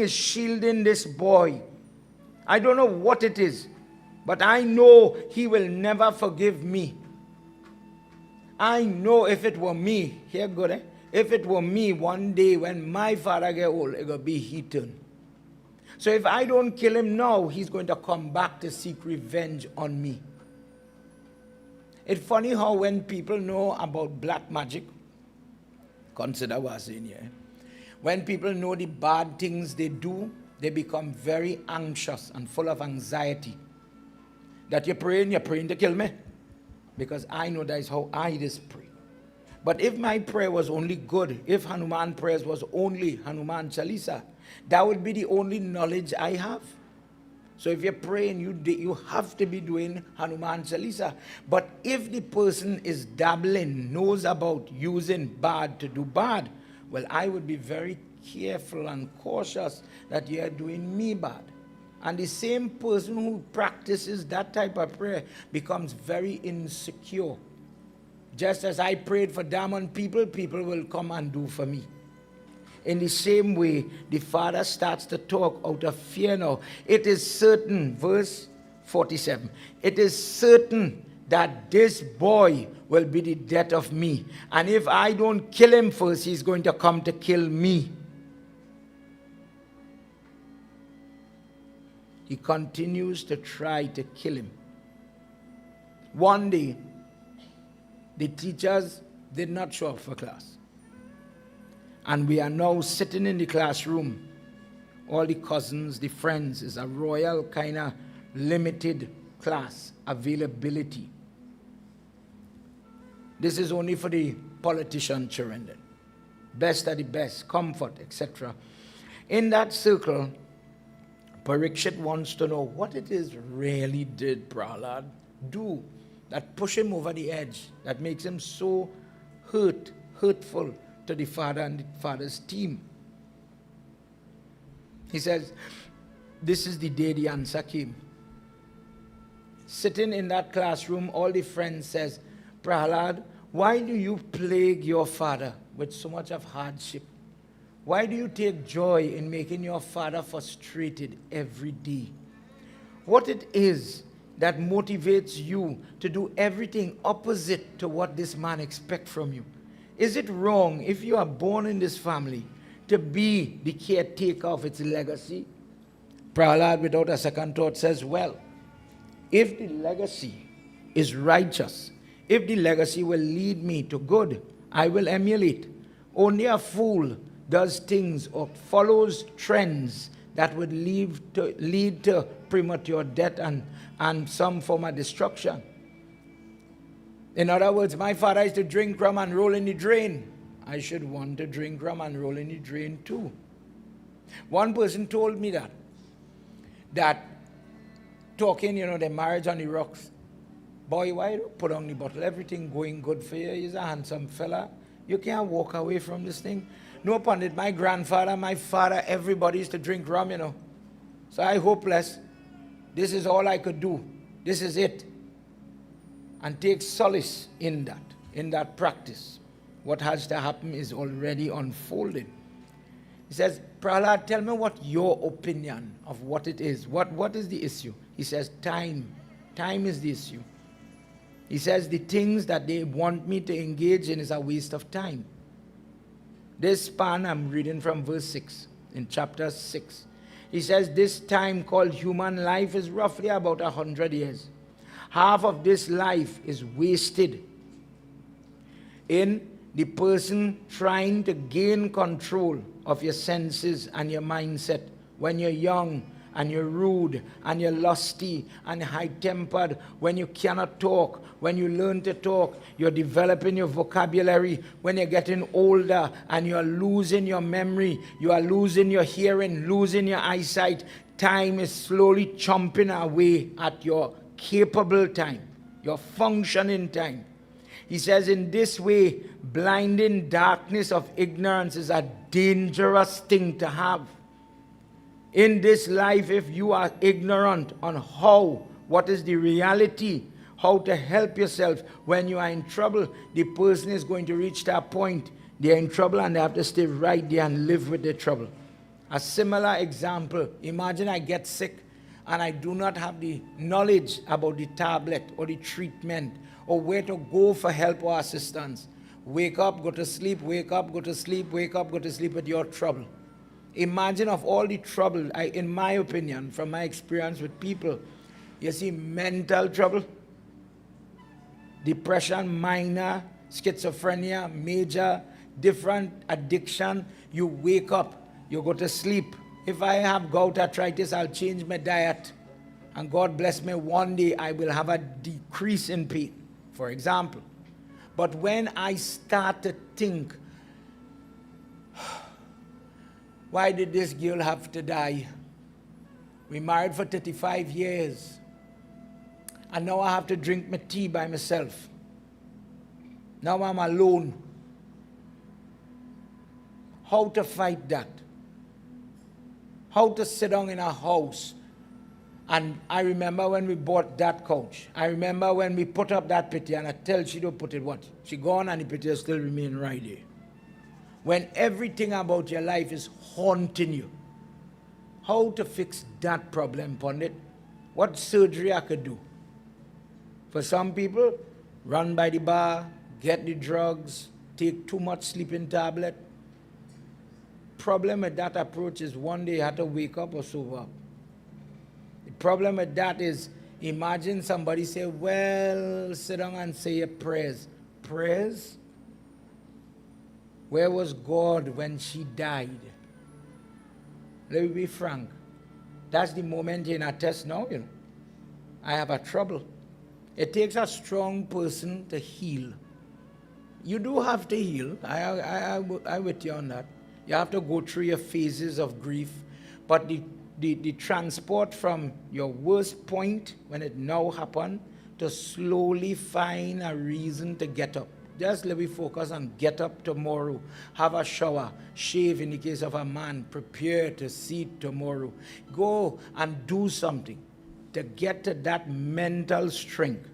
C: is shielding this boy. I don't know what it is, but I know he will never forgive me. I know if it were me, here good, eh? If it were me one day when my father get old, it will be his turn. So if I don't kill him now, he's going to come back to seek revenge on me. It's funny how when people know about black magic, consider what's in here. When people know the bad things they do, they become very anxious and full of anxiety. That you're praying to kill me. Because I know that is how I just pray. But if my prayer was only good, if Hanuman prayers was only Hanuman Chalisa, that would be the only knowledge I have. So if you're praying, you have to be doing Hanuman Chalisa. But if the person is dabbling, knows about using bad to do bad, well, I would be very careful and cautious that you are doing me bad. And the same person who practices that type of prayer becomes very insecure. Just as I prayed for diamond people, people will come and do for me. In the same way, the father starts to talk out of fear now. It is certain, verse 47, it is certain that this boy will be the death of me. And if I don't kill him first, he's going to come to kill me. He continues to try to kill him. One day, the teachers did not show up for class. And we are now sitting in the classroom. All the cousins, the friends, is a royal kind of limited class availability. This is only for the politician children. Best of the best, comfort, etc. In that circle, Parikshit wants to know what it is really did Prahlad do that push him over the edge, that makes him so hurtful to the father and the father's team? He says, this is the day the answer came. Sitting in that classroom, all the friends says, Prahlad, why do you plague your father with so much of hardship? Why do you take joy in making your father frustrated every day? What it is that motivates you to do everything opposite to what this man expects from you? Is it wrong if you are born in this family to be the caretaker of its legacy? Prahlad, without a second thought, says, well, if the legacy is righteous, if the legacy will lead me to good, I will emulate. Only a fool does things or follows trends that would lead to premature death and some form of destruction. In other words, my father used to drink rum and roll in the drain. I should want to drink rum and roll in the drain too. One person told me that talking, the marriage on the rocks. Boy, why you put on the bottle? Everything going good for you. He's a handsome fella. You can't walk away from this thing. No pundit, my grandfather, my father, everybody used to drink rum, So I hopeless. This is all I could do. This is it. And take solace in that practice. What has to happen is already unfolding. He says, Prahlad, tell me what your opinion of what it is. What is the issue? He says, time. Time is the issue. He says, the things that they want me to engage in is a waste of time. This span, I'm reading from verse 6, in chapter 6. He says, this time called human life is roughly about 100 years. Half of this life is wasted in the person trying to gain control of your senses and your mindset when you're young and you're rude and you're lusty and high-tempered, when you cannot talk, when you learn to talk, you're developing your vocabulary, when you're getting older and you're losing your memory, you are losing your hearing, losing your eyesight. Time is slowly chomping away at your capable time, your functioning time. He says, in this way, blinding darkness of ignorance is a dangerous thing to have. In this life, if you are ignorant on what is the reality, how to help yourself when you are in trouble, the person is going to reach that point. They are in trouble and they have to stay right there and live with their trouble. A similar example, imagine I get sick and I do not have the knowledge about the tablet or the treatment or where to go for help or assistance. Wake up, go to sleep, wake up, go to sleep, wake up, go to sleep with your trouble. Imagine of all the trouble, in my opinion, from my experience with people, you see mental trouble, depression, minor, schizophrenia, major, different addiction. You wake up, you go to sleep. If I have gout arthritis, I'll change my diet. And God bless me, one day I will have a decrease in pain, for example. But when I start to think, why did this girl have to die? We married for 35 years. And now I have to drink my tea by myself. Now I'm alone. How to fight that? How to sit down in a house. And I remember when we bought that couch. I remember when we put up that picture and I tell she don't put it what? She gone and the picture still remain right there. When everything about your life is haunting you. How to fix that problem, Pundit? What surgery I could do? For some people, run by the bar, get the drugs, take too much sleeping tablet. Problem with that approach is one day you have to wake up or sober up. The problem with that is, imagine somebody say, well, sit down and say your prayers. Prayers? Where was God when she died? Let me be frank. That's the moment you're in a test now, I have a trouble. It takes a strong person to heal. You do have to heal. I with you on that. You have to go through your phases of grief. But the transport from your worst point, when it now happened, to slowly find a reason to get up. Just let me focus on get up tomorrow, have a shower, shave in the case of a man, prepare to see tomorrow. Go and do something to get to that mental strength.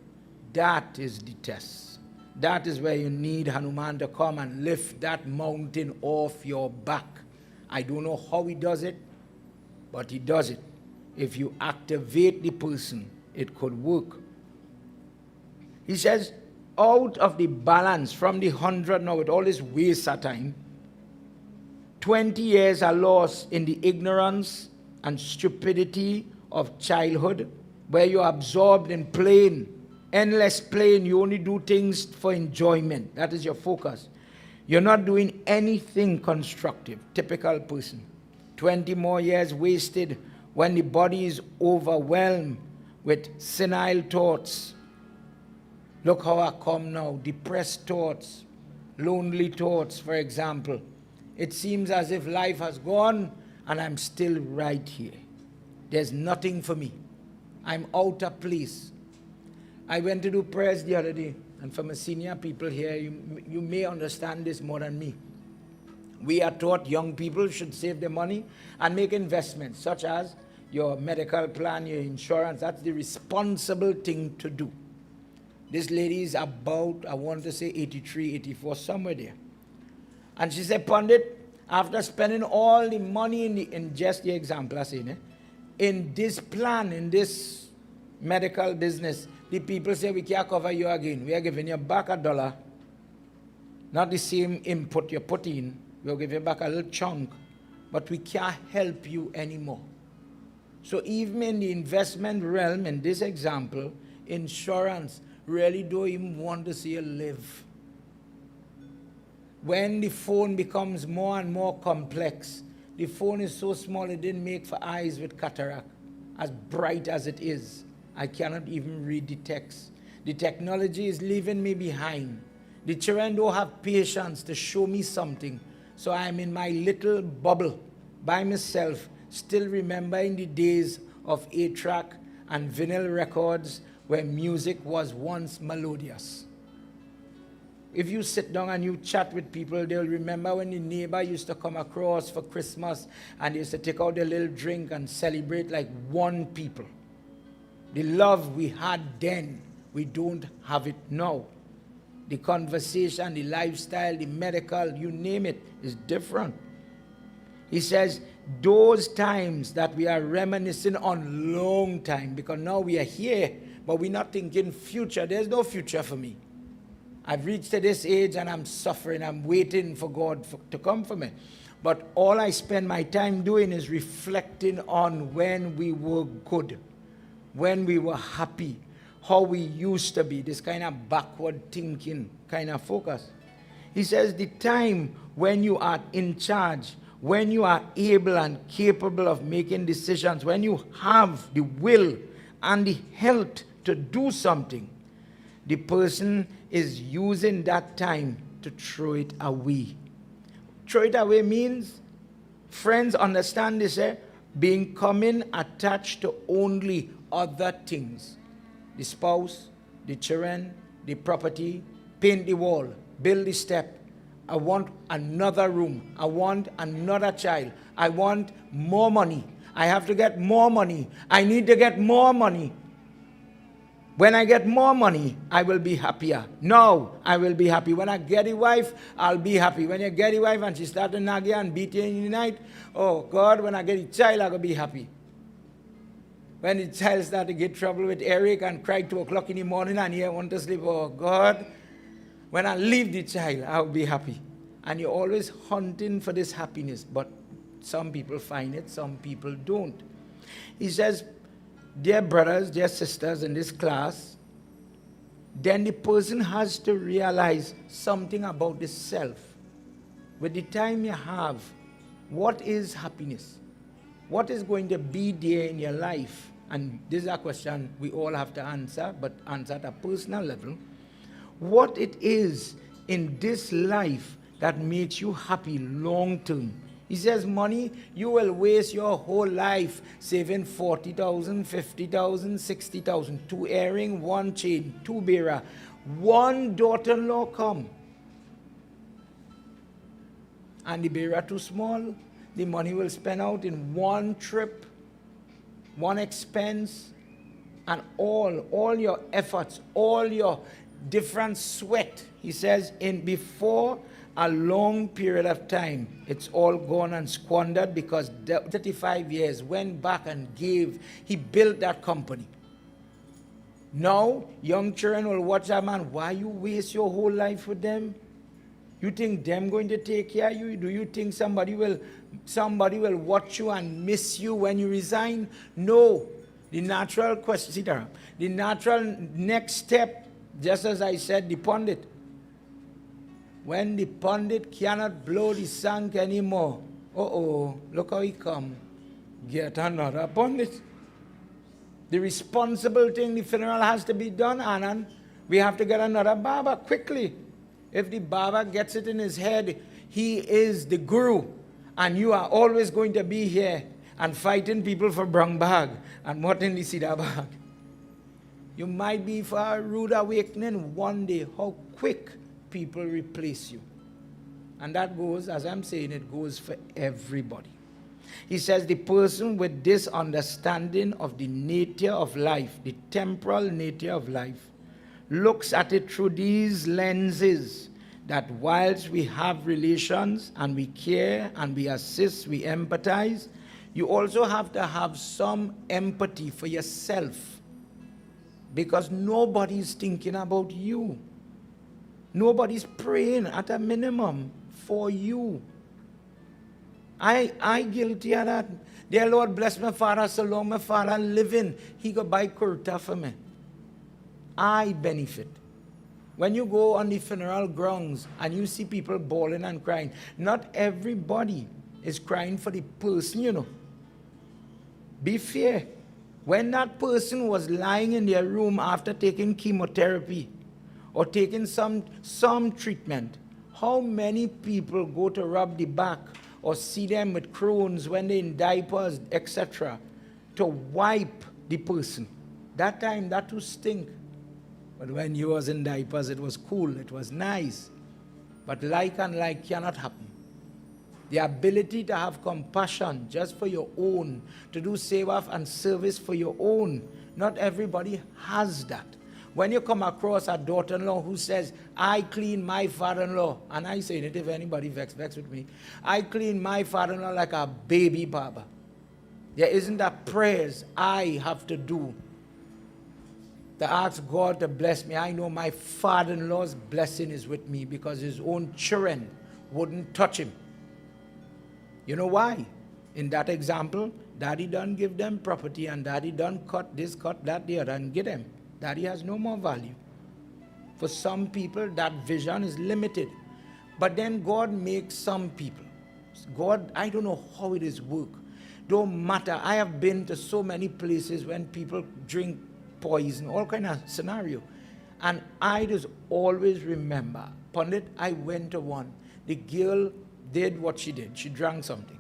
C: That is the test. That is where you need Hanuman to come and lift that mountain off your back. I don't know how he does it, but he does it. If you activate the person, it could work. He says, out of the balance from the 100 now with all this waste of time, 20 years are lost in the ignorance and stupidity of childhood, where you're absorbed in playing, endless playing. You only do things for enjoyment. That is your focus. You're not doing anything constructive. Typical person. 20 more years wasted when the body is overwhelmed with senile thoughts. Look how I come now. Depressed thoughts, lonely thoughts, for example. It seems as if life has gone and I'm still right here. There's nothing for me. I'm out of place. I went to do prayers the other day, and from a senior people here, you may understand this more than me. We are taught young people should save their money and make investments, such as your medical plan, your insurance. That's the responsible thing to do. This lady is about, I want to say 83, 84, somewhere there. And she said, Pandit, after spending all the money in just the example I say, in this plan, in this medical business, the people say, we can't cover you again. We are giving you back $1. Not the same input you put in. We'll give you back a little chunk. But we can't help you anymore. So even in the investment realm, in this example, insurance really don't even want to see you live. When the phone becomes more and more complex, the phone is so small it didn't make for eyes with cataract. As bright as it is, I cannot even read the text. The technology is leaving me behind. The children don't have patience to show me something. So I'm in my little bubble by myself, still remembering the days of 8-track and vinyl records where music was once melodious. If you sit down and you chat with people, they'll remember when the neighbor used to come across for Christmas and they used to take out their little drink and celebrate like one people. The love we had then, we don't have it now. The conversation, the lifestyle, the medical, you name it, is different. He says, those times that we are reminiscing on long time, because now we are here, but we're not thinking future. There's no future for me. I've reached to this age and I'm suffering. I'm waiting for God to come for me. But all I spend my time doing is reflecting on when we were good, when we were happy, how we used to be, this kind of backward thinking kind of focus. He says the time when you are in charge, when you are able and capable of making decisions, when you have the will and the health to do something, the person is using that time to throw it away. Throw it away means, friends understand this, becoming attached to only other things. The spouse, the children, the property, paint the wall, build the step. I want another room. I want another child. I want more money. I have to get more money. I need to get more money. When I get more money, I will be happier. No, I will be happy. When I get a wife, I'll be happy. When you get a wife and she starts to nag you and beat you in the night, oh God, when I get a child, I'll be happy. When the child starts to get trouble with Eric and cry 2 o'clock in the morning and he want to sleep, oh God, when I leave the child, I'll be happy. And you're always hunting for this happiness, but some people find it, some people don't. He says, dear brothers, dear sisters in this class, then the person has to realize something about the self. With the time you have, what is happiness? What is going to be there in your life? And this is a question we all have to answer, but answer at a personal level. What it is in this life that makes you happy long term He says, money, you will waste your whole life saving 40,000, 50,000, 60,000. 2 earring, 1 chain, 2 bearer. 1 daughter-in-law come. And the bearer too small. The money will spend out in 1 trip, 1 expense, and all your efforts, all your different sweat. He says, in before a long period of time, it's all gone and squandered, because 35 years went back and gave. He built that company. Now, young children will watch that man. Why you waste your whole life with them? You think them going to take care of you? Do you think somebody will watch you and miss you when you resign? No. The natural question, the natural next step, just as I said, the pundit. When the pundit cannot blow the song anymore, look how he come. Get another pundit. The responsible thing, the funeral has to be done, Anand. We have to get another barber quickly. If the barber gets it in his head, he is the guru, and you are always going to be here and fighting people for brown bag and what in the cedar bag. You might be for a rude awakening one day, how quick people replace you. And that goes, as I'm saying, it goes for everybody. He says the person with this understanding of the nature of life, the temporal nature of life, looks at it through these lenses, that whilst we have relations and we care and we assist, we empathize, you also have to have some empathy for yourself, because nobody's thinking about you. Nobody's praying at a minimum for you. I guilty of that. Dear Lord, bless my father so long my father living. He go buy kurta for me. I benefit. When you go on the funeral grounds and you see people bawling and crying, not everybody is crying for the person, you know. Be fair. When that person was lying in their room after taking chemotherapy or taking some treatment, how many people go to rub the back or see them with croons when they're in diapers, etc., to wipe the person? That time, that too stink. But when you was in diapers, it was cool, it was nice. But like and like cannot happen. The ability to have compassion just for your own, to do seva and service for your own, not everybody has that. When you come across a daughter-in-law who says, I clean my father-in-law, and I say it if anybody vex with me, I clean my father-in-law like a baby barber. There isn't a prayers I have to do to ask God to bless me. I know my father-in-law's blessing is with me because his own children wouldn't touch him. You know why? In that example, daddy done give them property and daddy done cut this, cut that, the other, and give them. Daddy has no more value. For some people, that vision is limited. But then God makes some people. God, I don't know how it is work. Don't matter. I have been to so many places when people drink poison, all kind of scenario. And I just always remember, Pandit, I went to one. The girl did what she did. She drank something.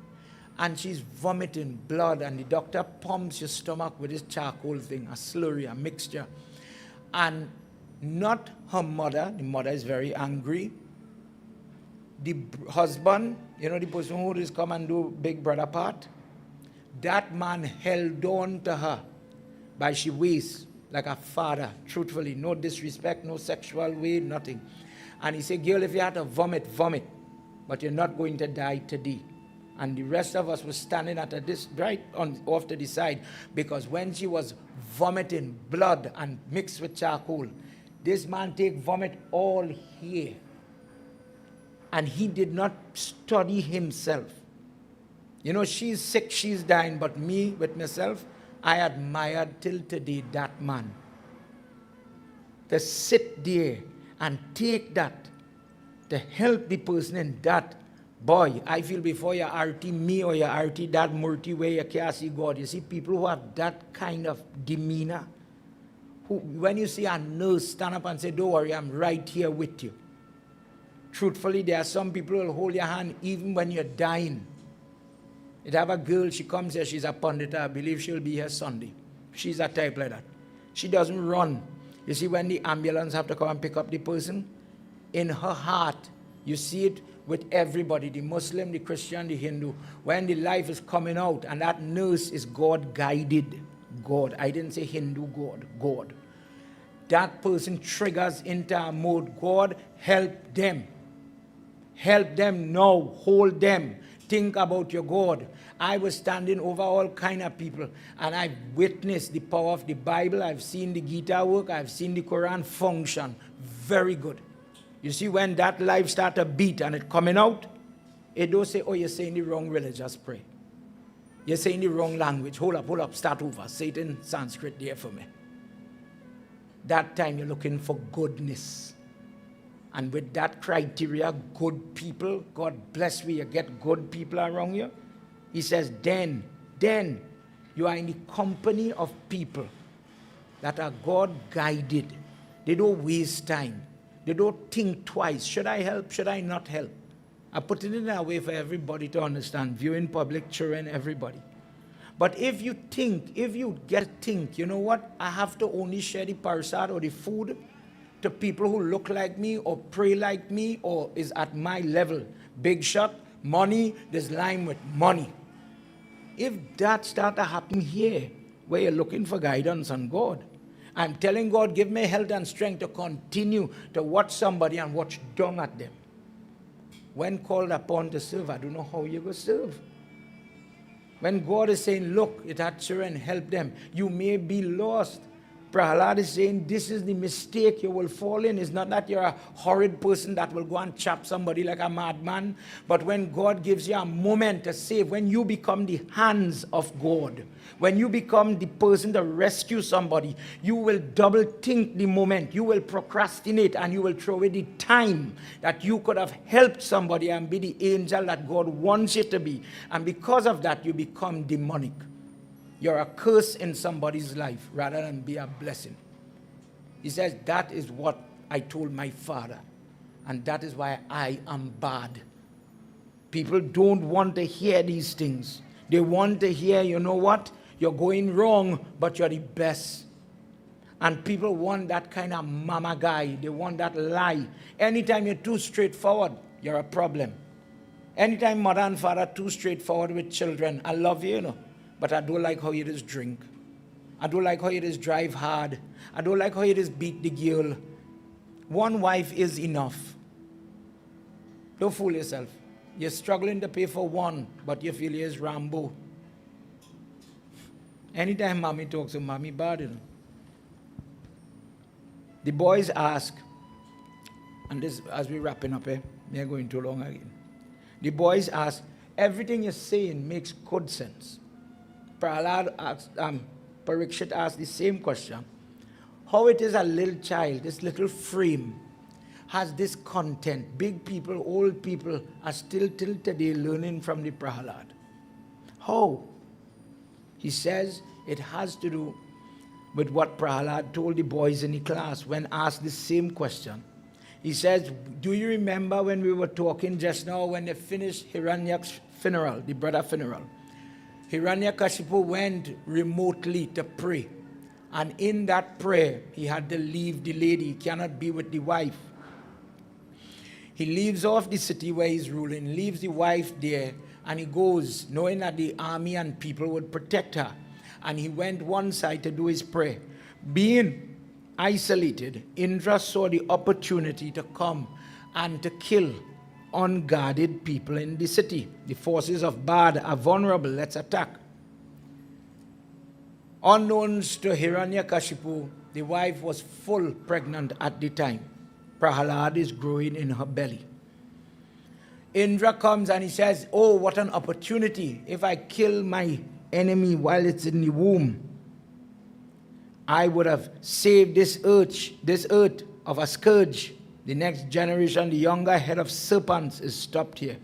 C: And she's vomiting blood, and the doctor pumps your stomach with this charcoal thing, a slurry, a mixture. And not her mother, the mother is very angry. The husband, you know, the person who is come and do big brother part, that man held on to her by she waist, like a father, truthfully, no disrespect, no sexual way, nothing. And he said, girl, if you had to vomit, vomit, but you're not going to die today. And the rest of us were standing at this right on off to the side, because when she was vomiting blood and mixed with charcoal, this man take vomit all here. And he did not study himself. You know, she's sick, she's dying, but me, with myself, I admired till today that man. To sit there and take that, to help the person in that. Boy, I feel before you arty me or you arty that murti where you can't see God. You see people who have that kind of demeanor, who, when you see a nurse stand up and say, don't worry, I'm right here with you. Truthfully, there are some people who will hold your hand even when you're dying. It have a girl, she comes here, she's a pandita, I believe she'll be here Sunday. She's a type like that. She doesn't run. You see, when the ambulance have to come and pick up the person, in her heart, you see it with everybody, the Muslim, the Christian, the Hindu. When the life is coming out, and that nurse is God-guided. God. I didn't say Hindu God. God. That person triggers into a mode. God, help them. Help them now. Hold them. Think about your God. I was standing over all kind of people, and I've witnessed the power of the Bible. I've seen the Gita work. I've seen the Quran function. Very good. You see, when that life start to beat and it coming out, it don't say, oh, you're saying the wrong religion, just pray. You're saying the wrong language. Hold up, start over. Say it in Sanskrit there for me. That time you're looking for goodness. And with that criteria, good people, God bless you, you get good people around you. He says, then you are in the company of people that are God-guided. They don't waste time. They don't think twice. Should I help? Should I not help? I put it in a way for everybody to understand. Viewing public, children, everybody. But if you think, if you get to think, you know what? I have to only share the parasad or the food to people who look like me or pray like me or is at my level. Big shot, money, there's line with money. If that start to happen here, where you're looking for guidance on God, I'm telling God, give me health and strength to continue to watch somebody and watch down at them. When called upon to serve, I don't know how you go serve. When God is saying, look, it had children, help them. You may be lost. Prahlad is saying, this is the mistake you will fall in. It's not that you're a horrid person that will go and chop somebody like a madman. But when God gives you a moment to save, when you become the hands of God, when you become the person to rescue somebody, you will double think the moment. You will procrastinate and you will throw away the time that you could have helped somebody and be the angel that God wants you to be. And because of that, you become demonic. You're a curse in somebody's life rather than be a blessing. He says, that is what I told my father. And that is why I am bad. People don't want to hear these things. They want to hear, you know what? You're going wrong, but you're the best. And people want that kind of mama guy. They want that lie. Anytime you're too straightforward, you're a problem. Anytime mother and father are too straightforward with children, I love you, you know. But I don't like how you just drink. I don't like how you just drive hard. I don't like how you just beat the girl. One wife is enough. Don't fool yourself. You're struggling to pay for one, but you feel you're Rambo. Anytime mommy talks to mommy bad, you know. The boys ask, and this as we're wrapping up, we are going too long again. The boys ask, everything you're saying makes good sense. Prahlad asked, Parikshit asked the same question. How it is a little child, this little frame, has this content. Big people, old people are still till today learning from the Prahlad. How? He says it has to do with what Prahlad told the boys in the class when asked the same question. He says, do you remember when we were talking just now when they finished Hiranyak's funeral, the brother funeral? Hiranyakashipu went remotely to pray. And in that prayer, he had to leave the lady. He cannot be with the wife. He leaves off the city where he's ruling, leaves the wife there, and he goes, knowing that the army and people would protect her. And he went one side to do his prayer. Being isolated, Indra saw the opportunity to come and to kill unguarded people in the city. The forces of Bad are vulnerable. Let's attack. Unknowns to Hiranyakashipu, the wife was full pregnant at the time. Prahlad is growing in her belly. Indra comes and he says, oh, what an opportunity. If I kill my enemy while it's in the womb, I would have saved this earth of a scourge. The next generation, the younger head of serpents, is stopped here.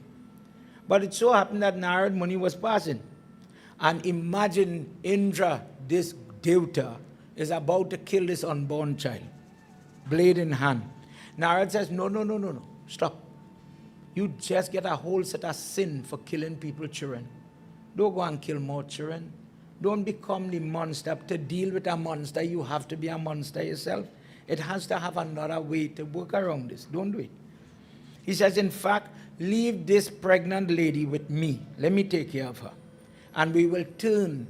C: But it so happened that Narad Muni was passing. And imagine Indra, this Devta, is about to kill this unborn child. Blade in hand. Narad says, no, stop. You just get a whole set of sin for killing people's children. Don't go and kill more children. Don't become the monster. To deal with a monster, you have to be a monster yourself. It has to have another way to work around this. Don't do it. He says, in fact, leave this pregnant lady with me. Let me take care of her. And we will turn,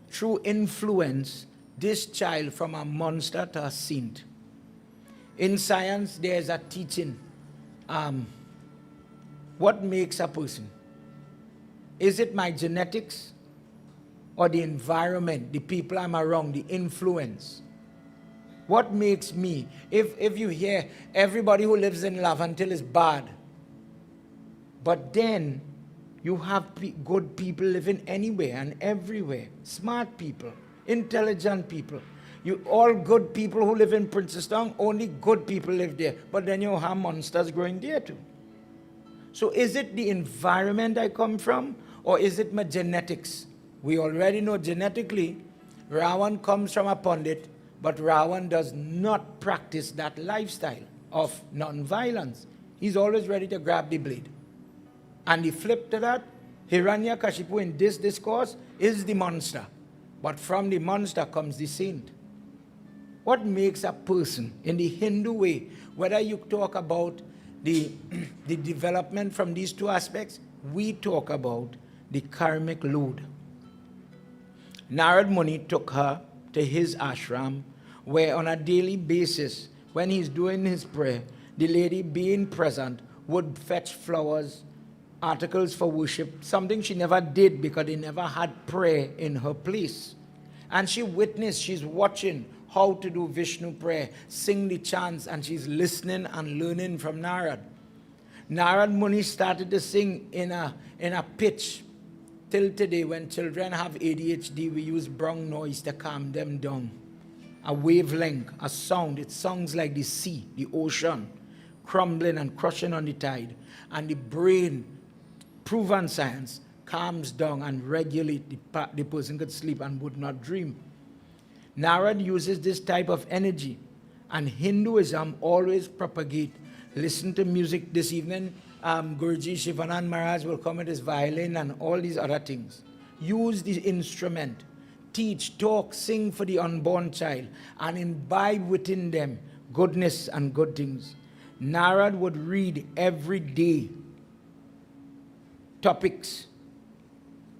C: through influence, this child from a monster to a saint. In science, there is a teaching. What makes a person? Is it my genetics or the environment, the people I'm around, the influence? What makes me? If you hear everybody who lives in Laventille is bad, but then you have good people living anywhere and everywhere, smart people, intelligent people. All good people who live in Princestown, only good people live there. But then you have monsters growing there too. So is it the environment I come from, or is it my genetics? We already know genetically, Ravan comes from a Pandit, but Ravan does not practice that lifestyle of non-violence. He's always ready to grab the blade. And the flip to that, Hiranyakashipu in this discourse is the monster. But from the monster comes the saint. What makes a person in the Hindu way, whether you talk about the development from these two aspects, we talk about the karmic load. Narad Muni took her to his ashram, where on a daily basis, when he's doing his prayer, the lady being present would fetch flowers, articles for worship, something she never did because they never had prayer in her place. And she witnessed, she's watching how to do Vishnu prayer, sing the chants, and she's listening and learning from Narad. Narad Muni started to sing in a pitch. Till today, when children have ADHD, we use brown noise to calm them down. A wavelength, a sound, it sounds like the sea, the ocean, crumbling and crushing on the tide. And the brain, proven science, calms down and regulates the person could sleep and would not dream. Narad uses this type of energy, and Hinduism always propagate. Listen to music this evening. Guruji Shivanand Maharaj will come with his violin and all these other things. Use the instrument. Teach, talk, sing for the unborn child, and imbibe within them goodness and good things. Narad would read every day topics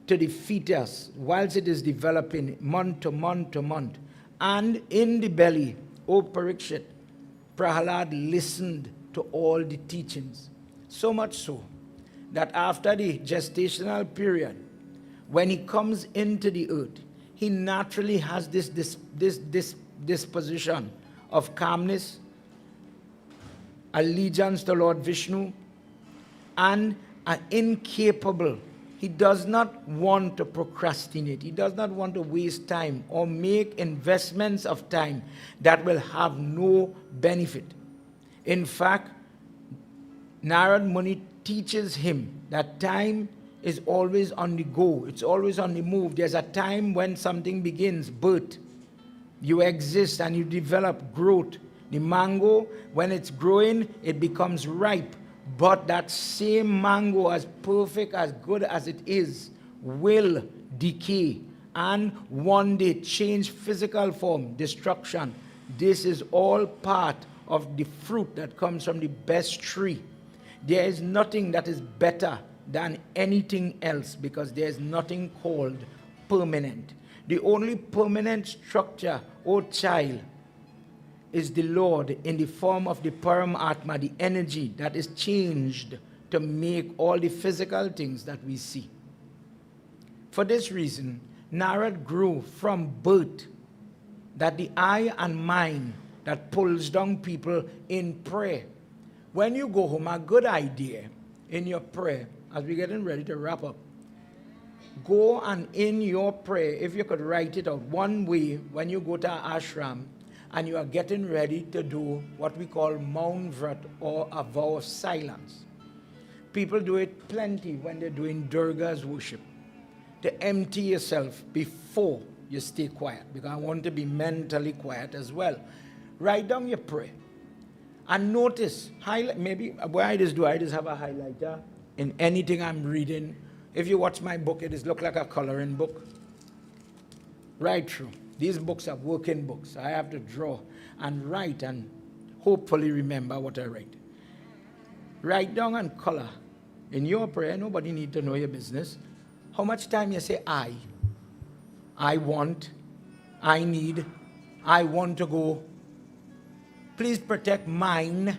C: to the fetus whilst it is developing month to month to month. And in the belly, O Parikshit, Prahalad listened to all the teachings. So much so that after the gestational period, when he comes into the earth, he naturally has this disposition of calmness, allegiance to Lord Vishnu, and an incapable. He does not want to procrastinate. He does not want to waste time or make investments of time that will have no benefit. In fact, Narad Muni teaches him that time is always on the go. It's always on the move. There's a time when something begins, birth. You exist and you develop growth. The mango, when it's growing, it becomes ripe. But that same mango, as perfect, as good as it is, will decay and one day change physical form, destruction. This is all part of the fruit that comes from the best tree. There is nothing that is better than anything else because there is nothing called permanent. The only permanent structure, O child, is the Lord in the form of the Param Atma, the energy that is changed to make all the physical things that we see. For this reason, Narad grew from birth that the eye and mind that pulls down people in prayer. When you go home, a good idea in your prayer, as we're getting ready to wrap up, go and in your prayer, if you could write it out, one way when you go to our ashram and you are getting ready to do what we call Maun Vrat or a vow of silence. People do it plenty when they're doing Durga's worship. To empty yourself before you stay quiet, because I want to be mentally quiet as well. Write down your prayer. And notice, highlight, maybe what I just do, I just have a highlighter in anything I'm reading. If you watch my book, it is look like a coloring book. Right through. These books are working books. I have to draw and write and hopefully remember what I write. Write down and color. In your prayer, nobody need to know your business. How much time you say I want, I need, I want to go. Please protect mine.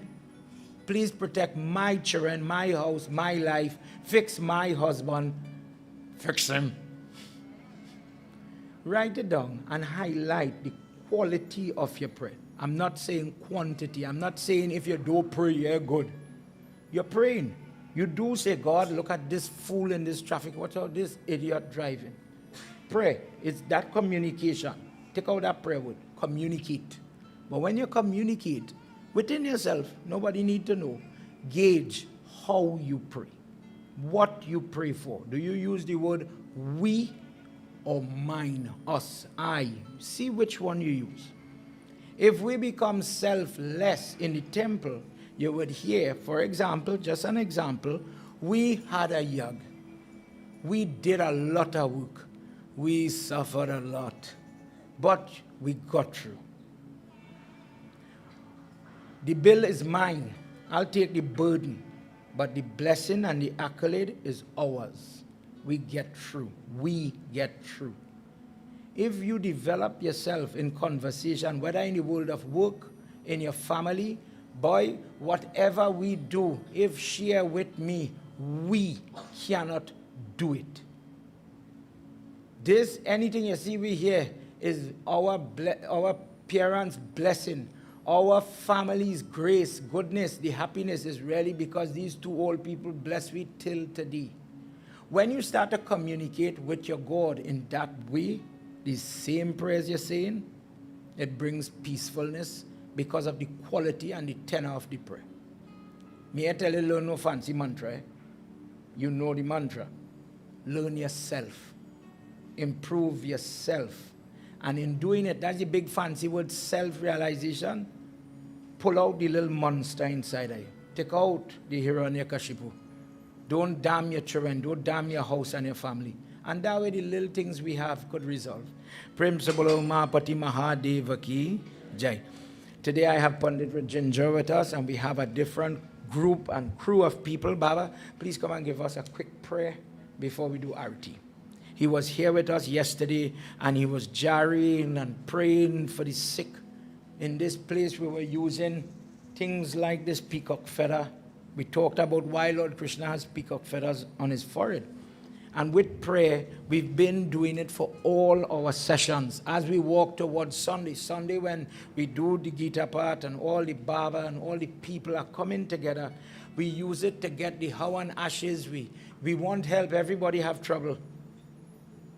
C: Please protect my children, my house, my life. Fix my husband. Fix him. Write it down and highlight the quality of your prayer. I'm not saying quantity. I'm not saying if you don't pray, you're good. You're praying. You do say, God, look at this fool in this traffic. Watch out this idiot driving. Pray. It's that communication. Take out that prayer word. Communicate. But when you communicate within yourself, nobody need to know. Gauge how you pray. What you pray for. Do you use the word we or mine, us, I? See which one you use. If we become selfless in the temple, you would hear, for example, just an example, we had a yag. We did a lot of work. We suffered a lot. But we got through. The bill is mine. I'll take the burden. But the blessing and the accolade is ours. We get through. We get through. If you develop yourself in conversation, whether in the world of work, in your family, boy, whatever we do, if share with me, we cannot do it. This, anything you see we hear, is our parents' blessing, our family's grace, goodness, the happiness is really because these two old people bless we till today. When you start to communicate with your God in that way, the same prayers you're saying, it brings peacefulness because of the quality and the tenor of the prayer. May I tell you, learn no fancy mantra. Eh? You know the mantra. Learn yourself. Improve yourself. And in doing it, that's the big fancy word, self-realization. Pull out the little monster inside of you. Take out the Hiranyakashipu. Don't damn your children. Don't damn your house and your family. And that way the little things we have could resolve. Prem Sabalo Mahapati Mahadeva Ki Jai. Today I have Pandit Ginger with us, and we have a different group and crew of people. Baba, please come and give us a quick prayer before we do Arati. He was here with us yesterday, and he was jarring and praying for the sick. In this place we were using things like this peacock feather. We talked about why Lord Krishna has peacock feathers on his forehead. And with prayer, we've been doing it for all our sessions. As we walk towards Sunday when we do the Gita part and all the Baba and all the people are coming together, we use it to get the Hawan ashes. We won't help everybody have trouble.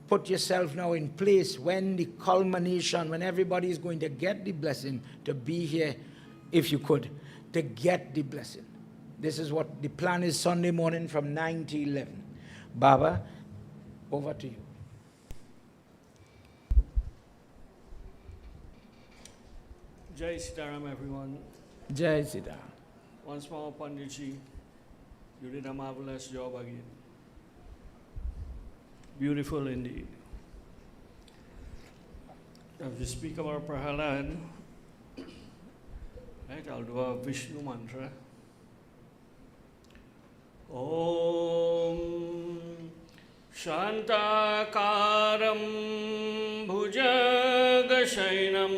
C: Put yourself now in place when the culmination, when everybody is going to get the blessing, to be here, if you could, to get the blessing. This is what the plan is, Sunday morning from 9 to 11. Baba, over to you.
D: Jai Sitaram, everyone.
C: Jai Sitaram.
D: Once more, Panditji, you did a marvelous job again. Beautiful indeed. As we speak about Prahalad, right, I'll do a Vishnu mantra. Om Shantakaram Bhujagashainam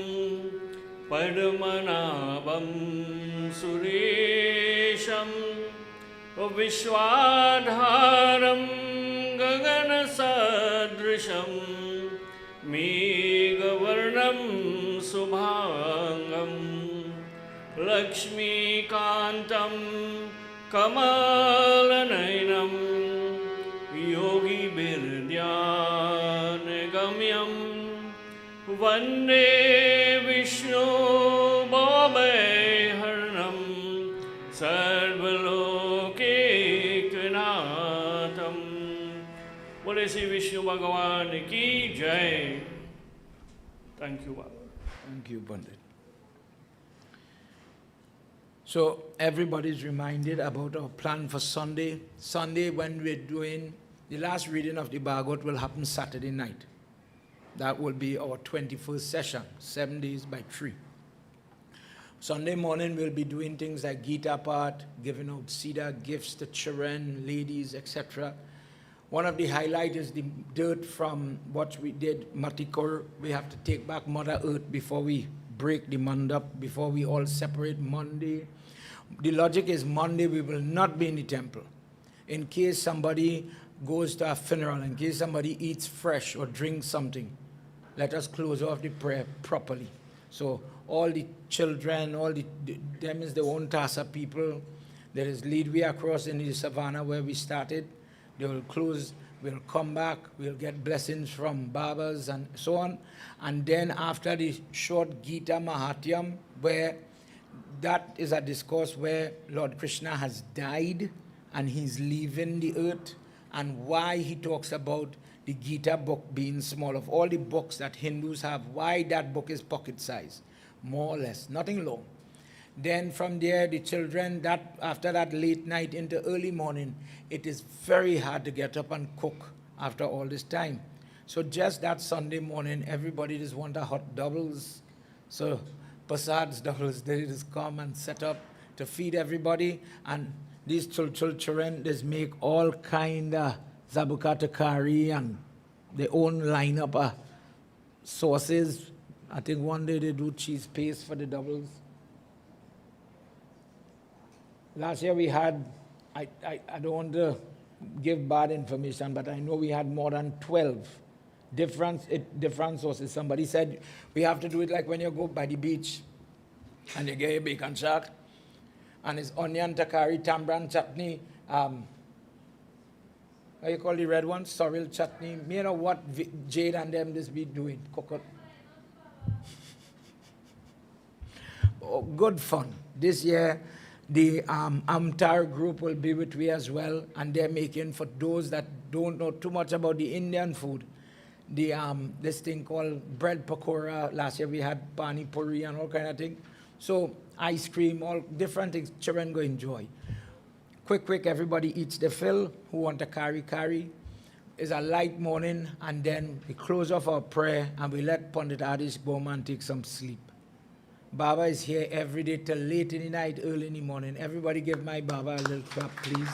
D: Padmanabham Suresham Vishwadharam Gagana Sadrisham Meghavarnam Subhangam Lakshmi Kantam Kamalanainam Yogi Birdyan Gamyam Vande Vishnu Bhabe Harnam Sarvaloke Kanatam. Bole Sri Vishnu Bhagavan Ki Jai. Thank you, Baba.
C: Thank you, Pandit. So everybody's reminded about our plan for Sunday. Sunday when we're doing The last reading of the Bhagwat will happen Saturday night. That will be our 21st session, 7 days by 3. Sunday morning, we'll be doing things like Gita part, giving out Siddha gifts to children, ladies, etc. One of the highlights is the dirt from what we did, Matikor. We have to take back Mother Earth before we break the mandap, before we all separate Monday. The logic is Monday we will not be in the temple. In case somebody goes to a funeral, in case somebody eats fresh or drinks something, let us close off the prayer properly. So all the children, them is the Ontasa people, there is leadway across in the savannah where we started. They will close, we'll come back, we'll get blessings from Babas and so on. And then after the short Gita Mahatyam, where that is a discourse where Lord Krishna has died and he's leaving the earth, and why he talks about the Gita book being small. Of all the books that Hindus have, why that book is pocket size, more or less, nothing long. Then from there, the children, after that late night into early morning, it is very hard to get up and cook after all this time. So just that Sunday morning, everybody just want a hot doubles. So Prasad's doubles, they just come and set up to feed everybody. And these children, they make all kind of zabukata curry and their own lineup of sauces. I think one day they do cheese paste for the doubles. Last year we had, I don't want to give bad information, but I know we had more than 12 different sauces. Somebody said we have to do it like when you go by the beach and you get a bacon shark, and it's onion, takari, tamarind chutney, what you call the red one? Sorrel chutney. You know what Jade and them this be doing? Coconut. Oh, good fun. This year, the Amtar group will be with me as well, and they're making, for those that don't know too much about the Indian food, the this thing called bread pakora. Last year we had pani puri and all kind of thing. So ice cream, all different things children go enjoy. Quick, everybody eats the fill. Who want a curry? It's a light morning, and then we close off our prayer and we let Pandit Adish go home and take some sleep. Baba is here every day till late in the night, early in the morning. Everybody give my Baba a little clap, please.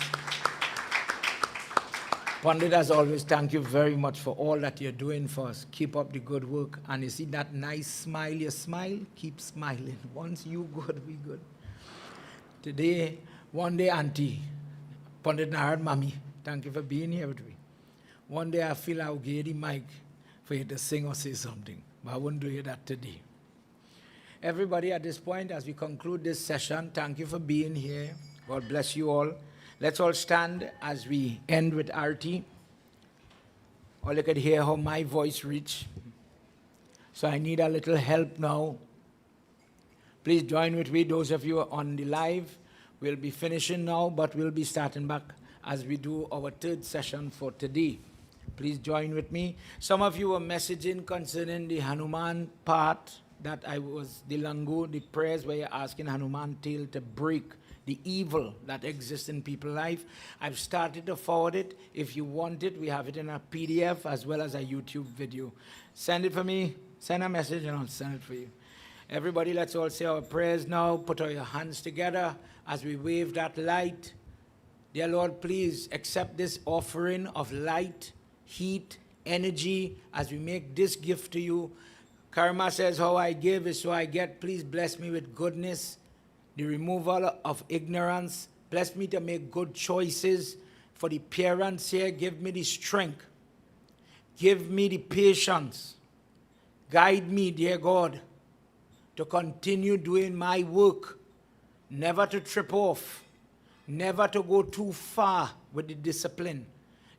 C: Pandit, as always, thank you very much for all that you're doing for us. Keep up the good work. And you see that nice smile, you smile, keep smiling. Once you good, we good. Today, one day, Auntie, Pandit Narad Mami, thank you for being here with me. One day I feel I'll give you the mic for you to sing or say something, but I won't do that today. Everybody, at this point, as we conclude this session, thank you for being here. God bless you all. Let's all stand as we end with Arti. All you could hear how my voice reached. So I need a little help now. Please join with me, those of you on the live. We'll be finishing now, but we'll be starting back as we do our third session for today. Please join with me. Some of you were messaging concerning the Hanuman part, that I was, the Langu, the prayers where you're asking Hanuman tail to break the evil that exists in people's life. I've started to forward it. If you want it, we have it in a PDF as well as a YouTube video. Send it for me. Send a message and I'll send it for you. Everybody, let's all say our prayers now. Put all your hands together as we wave that light. Dear Lord, please accept this offering of light, heat, energy as we make this gift to you. Karma says, how I give is so I get. Please bless me with goodness, the removal of ignorance. Bless me to make good choices. For the parents here, give me the strength. Give me the patience. Guide me, dear God, to continue doing my work, never to trip off, never to go too far with the discipline,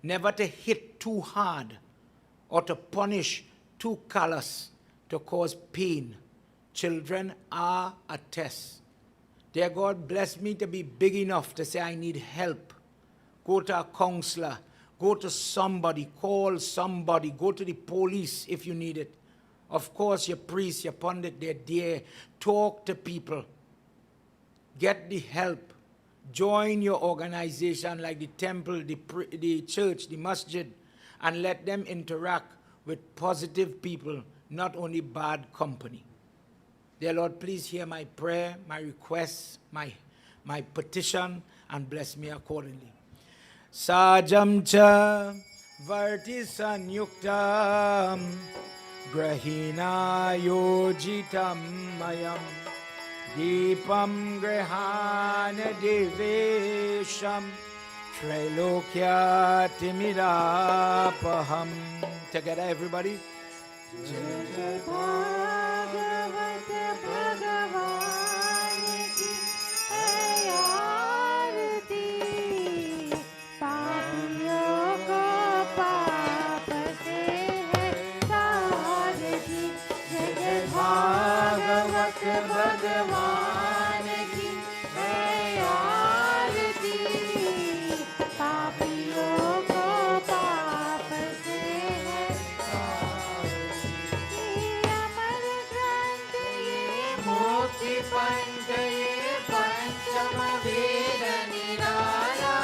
C: never to hit too hard or to punish too callous, to cause pain. Children are a test. Dear God, bless me to be big enough to say I need help. Go to a counselor. Go to somebody. Call somebody. Go to the police if you need it. Of course, your priest, your pundit, they're there. Talk to people. Get the help. Join your organization like the temple, the church, the masjid, and let them interact with positive people, not only bad company. Dear Lord, please hear my prayer, my request, my petition, and bless me accordingly. Sajam cha varti sanyuktam grahina yojitam mayam Deepam grahana devesham Trailokya timidapaham. Together, everybody.
B: Jai Bhagwat Bhagavan ki hai aarti, papiyon ko paap se hai taarti. Jai Bhagwat Bhagavan ki hai aarti, papiyon ko paap se hai तारती। अमर ग्रंथ ये मोक्ति पंथ ये पंचम वेद निराला,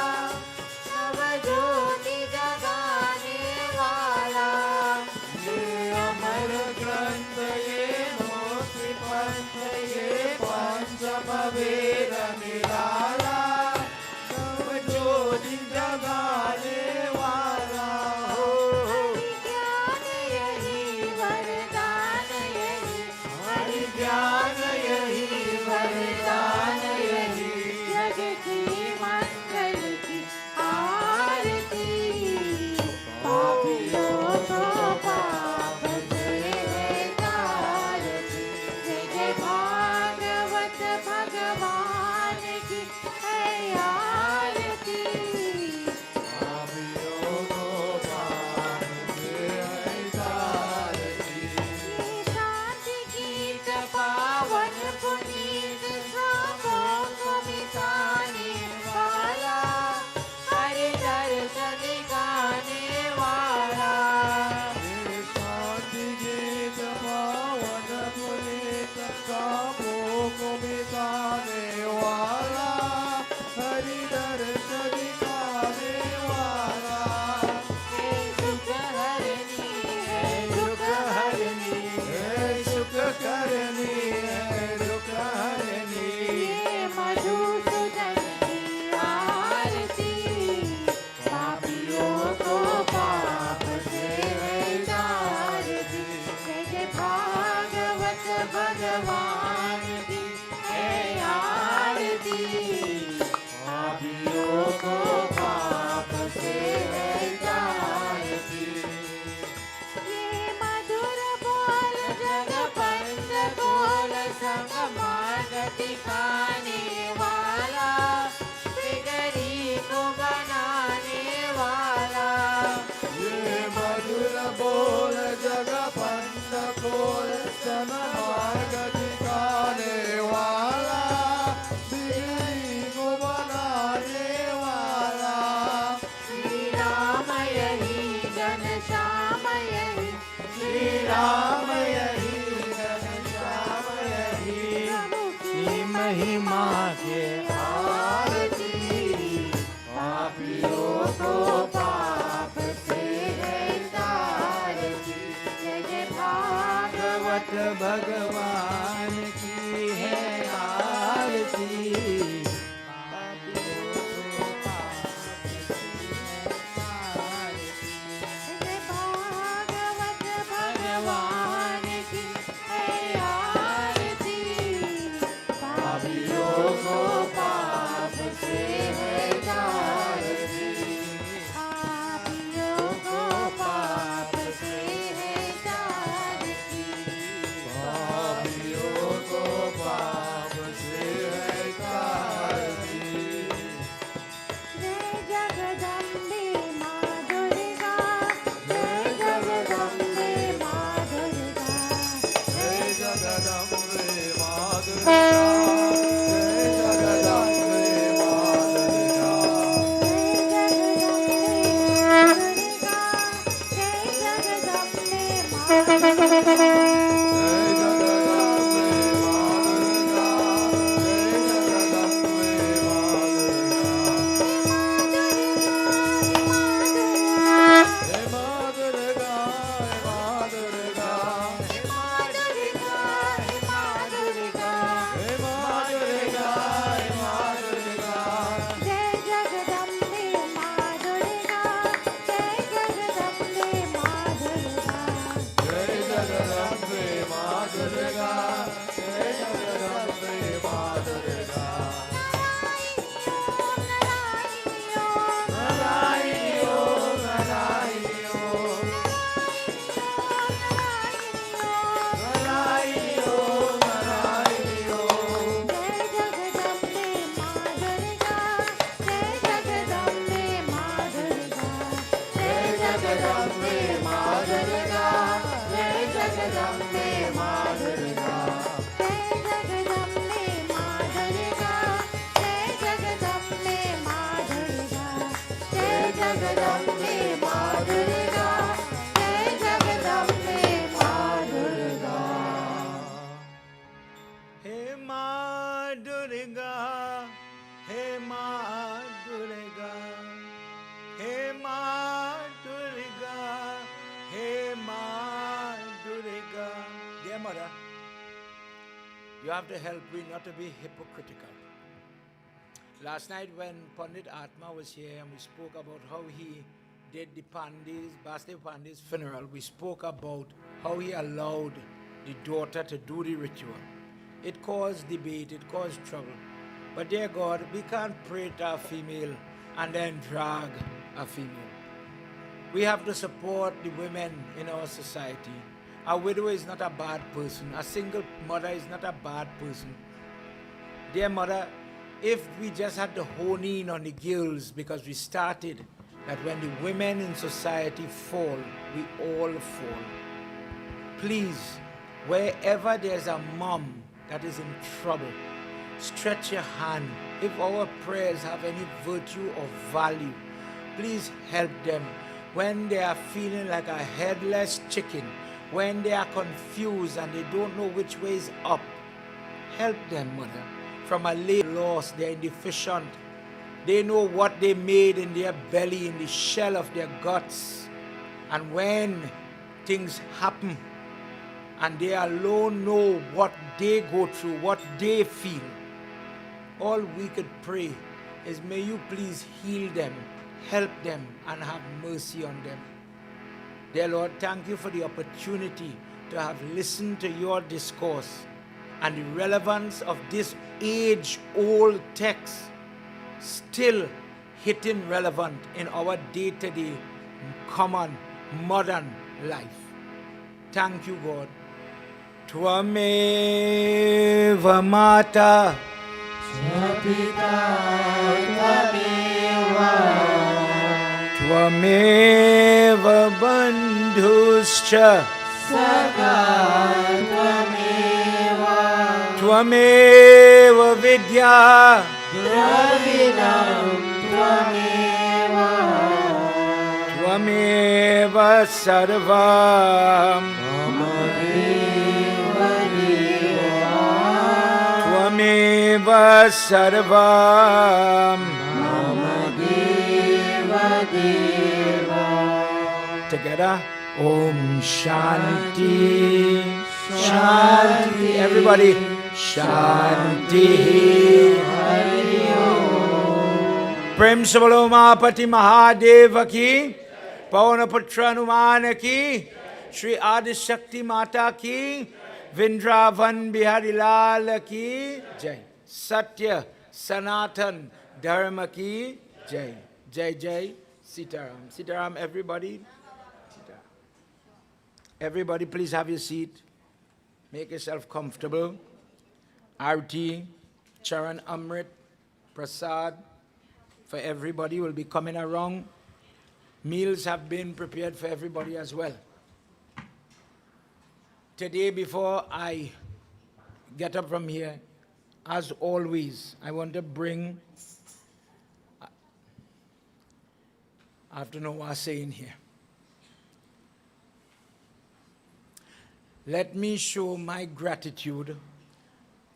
B: नव ज्योति जगाने वाला। ये अमर ग्रंथ ये मोक्ति पंथ ये पंचम वेद निराला, नव ज्योति जगाने वाला। ज्ञान यही वरदान यही, हरि ज्ञान यही वरदान यही, जग की मंगल की आरती। पापियों को पाप से है तारती। जय जय भागवत भगवान की है आरती। पापियों को पाप से है तारती। शांति गीत पावन पुनीत श्लोकों को मिटाने वाला, हरि दर्शन दिखाने वाला। शांति गीत पावन पुनीत श्लोकों को मिटाने वाला, हरि दर्शन दिखाने वाला। हे सुख हरनी है दुख हरनी है सुख करनी है दुख हरनी। ये मधुसूदन की आरती, पापियों को पाप से है तारती। जय जय भागवत भगवान की है आरती, पापियों को पाप से है तारती। ये मधुर बोल जग पंच बोल संग मार्ग दिखाने वाला, बिगड़ी को बनाने वाला। ये मधुर बोल जग पंच बोल संग मार्ग दिखाने वाला, बिगड़ी को बनाने वाला। श्री राम यही जन श्याम यही, श्री राम यही जन श्याम यही, प्रभु की महिमा के आरती। पापियों को पाप से है तारती। जय जय भागवत
C: भगवान की है आरती
B: पापियों को पाप से है तारती। जय भागवत भगवान की है आरती, पापियों को पाप से है तारती। पापियों को पाप से है तारती। पापियों जगदम्बे माँ दुर्गा, जय जगदम्बे माँ दुर्गा।
C: हे माँ दुर्गा, हे माँ दुर्गा, हे माँ दुर्गा, हे माँ Durga. Dear mother, you have to help me not to be hypocritical. Last night when Pandit Atma was here and we spoke about how he did the Basdev Pandit's funeral, we spoke about how he allowed the daughter to do the ritual. It caused debate, it caused trouble. But dear God, we can't pray to a female and then drag a female. We have to support the women in our society. A widow is not a bad person. A single mother is not a bad person. Dear mother, if we just had to hone in on the girls, because we started that when the women in society fall, we all fall. Please, wherever there's a mom that is in trouble, stretch your hand. If our prayers have any virtue or value, please help them. When they are feeling like a headless chicken, when they are confused and they don't know which way is up, help them, mother. From a late loss, they're deficient. They know what they made in their belly, in the shell of their guts. And when things happen, and they alone know what they go through, what they feel, all we could pray is, may you please heal them, help them, and have mercy on them. Dear Lord, thank you for the opportunity to have listened to your discourse and the relevance of this age-old text still hitting relevant in our day-to-day common modern life. Thank you, God. Tvameva Mata
B: Pita Tvameva,
C: Tvameva Bandhuscha
B: Saka Tvameva,
C: Tvameva Vidya
B: Dravidam Tvameva,
C: Tvameva Sarvam Tvameva Sarvam Together, Om Shanti, Shanti. Everybody, Shanti. Prem Sabalo Mahapati Mahadeva ki, Pavanapatra Hanuman ki, Shri Adi Shakti Mata ki, Vrindavan Bihari Lal ki Jai. Satya Sanatan Dharma ki Jai. Jai Jai Sitaram. Sitaram, everybody. Sitaram. Everybody, please have your seat. Make yourself comfortable. Arti, Charan Amrit, Prasad, for everybody will be coming around. Meals have been prepared for everybody as well. Today, before I get up from here, as always, I want to bring, I have to know what I'm saying here. Let me show my gratitude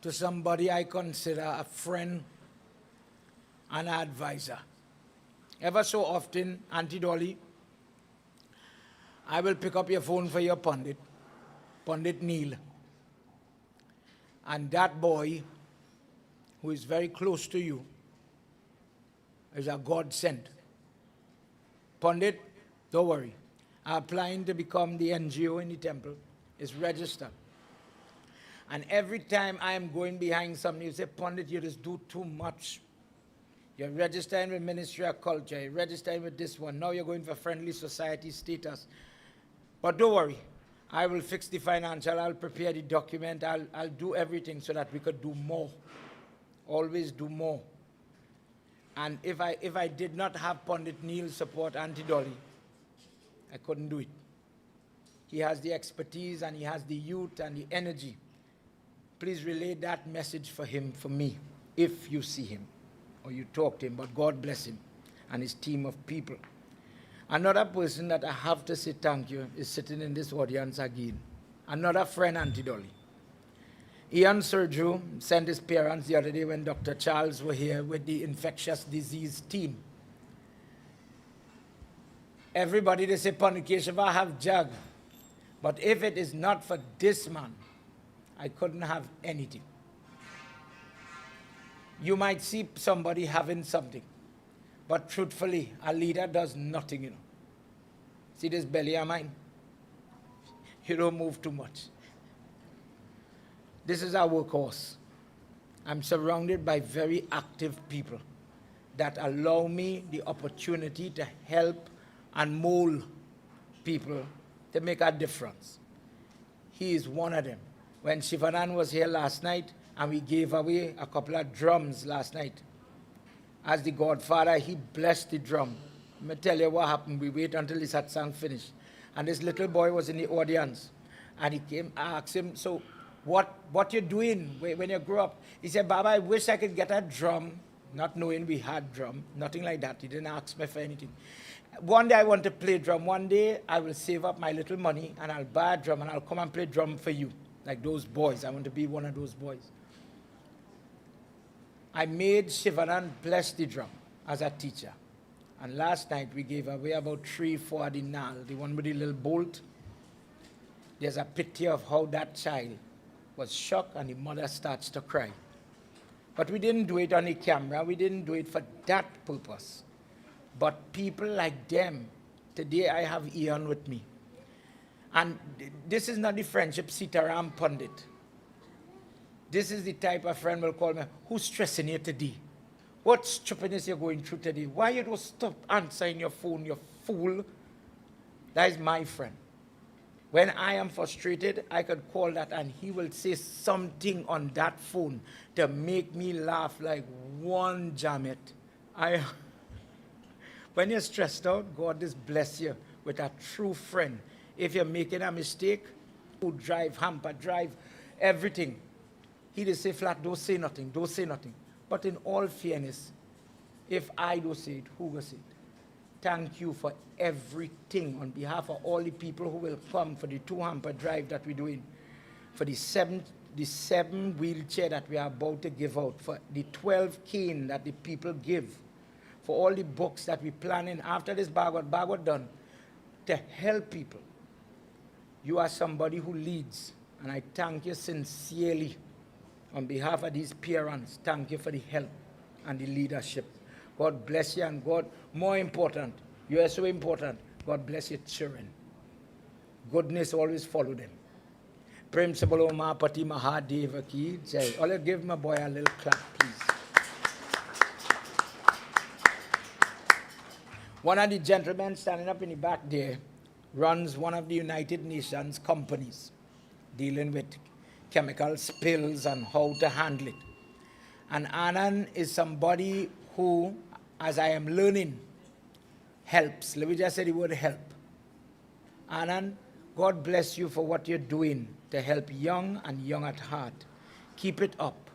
C: to somebody I consider a friend and an advisor. Ever so often, Auntie Dolly, I will pick up your phone for your Pandit Neil. And that boy, who is very close to you, is a godsend. Pandit, don't worry. I'm applying to become the NGO in the temple. It's registered. And every time I am going behind something, you say, Pandit, you just do too much. You're registering with Ministry of Culture. You're registering with this one. Now you're going for friendly society status. But don't worry. I will fix the financial. I'll prepare the document. I'll do everything so that we could do more. Always do more. And if I did not have Pandit Neil's support, Auntie Dolly, I couldn't do it. He has the expertise and he has the youth and the energy. Please relay that message for him, for me, if you see him or you talk to him. But God bless him and his team of people. Another person that I have to say thank you is sitting in this audience again. Another friend, Auntie Dolly. Ian Sergio sent his parents the other day when Dr. Charles were here with the infectious disease team. Everybody, they say, Panikeshava have jug. But if it is not for this man, I couldn't have anything. You might see somebody having something. But truthfully, a leader does nothing, you know. See this belly of mine? You don't move too much. This is our workhorse. I'm surrounded by very active people that allow me the opportunity to help and mold people to make a difference. He is one of them. When Shivanan was here last night, and we gave away a couple of drums last night, as the Godfather, he blessed the drum. Let me tell you what happened. We wait until the satsang finished. And this little boy was in the audience. And he came, I asked him, so what you doing when you grow up? He said, Baba, I wish I could get a drum. Not knowing we had drum. Nothing like that. He didn't ask me for anything. One day I want to play drum. One day I will save up my little money and I'll buy a drum and I'll come and play drum for you. Like those boys. I want to be one of those boys. I made Shivanan bless the drum as a teacher. And last night we gave away about 3-4 the nal, the one with the little bolt. There's a picture of how that child was shocked and the mother starts to cry. But we didn't do it on the camera. We didn't do it for that purpose. But people like them, today I have Ian with me. And this is not the friendship Sitaram Pandit. This is the type of friend will call me, who's stressing you today? What stupidness you're going through today? Why you don't stop answering your phone, you fool? That is my friend. When I am frustrated, I could call that and he will say something on that phone to make me laugh like one jammet. When you're stressed out, God just bless you with a true friend. If you're making a mistake, who drive, hamper, drive, everything. He just say flat, don't say nothing, don't say nothing. But in all fairness, if I don't say it, who will say it? Thank you for everything on behalf of all the people who will come for the 2 hamper drive that we're doing, for the 7 wheelchair that we are about to give out, for the 12 cane that the people give, for all the books that we're planning after this Bhagwat done, to help people. You are somebody who leads, and I thank you sincerely. On behalf of these parents, thank you for the help and the leadership. God bless you, and God, more important, you are so important, God bless your children. Goodness always follow them. Prem Sabalo Mahapati Mahadeva Ki Jai. Let's give my boy a little clap, please. One of the gentlemen standing up in the back there runs one of the United Nations companies dealing with chemical spills and how to handle it. And Anand is somebody who, as I am learning, helps. Let me just say the word help. Anand, God bless you for what you're doing to help young and young at heart. Keep it up.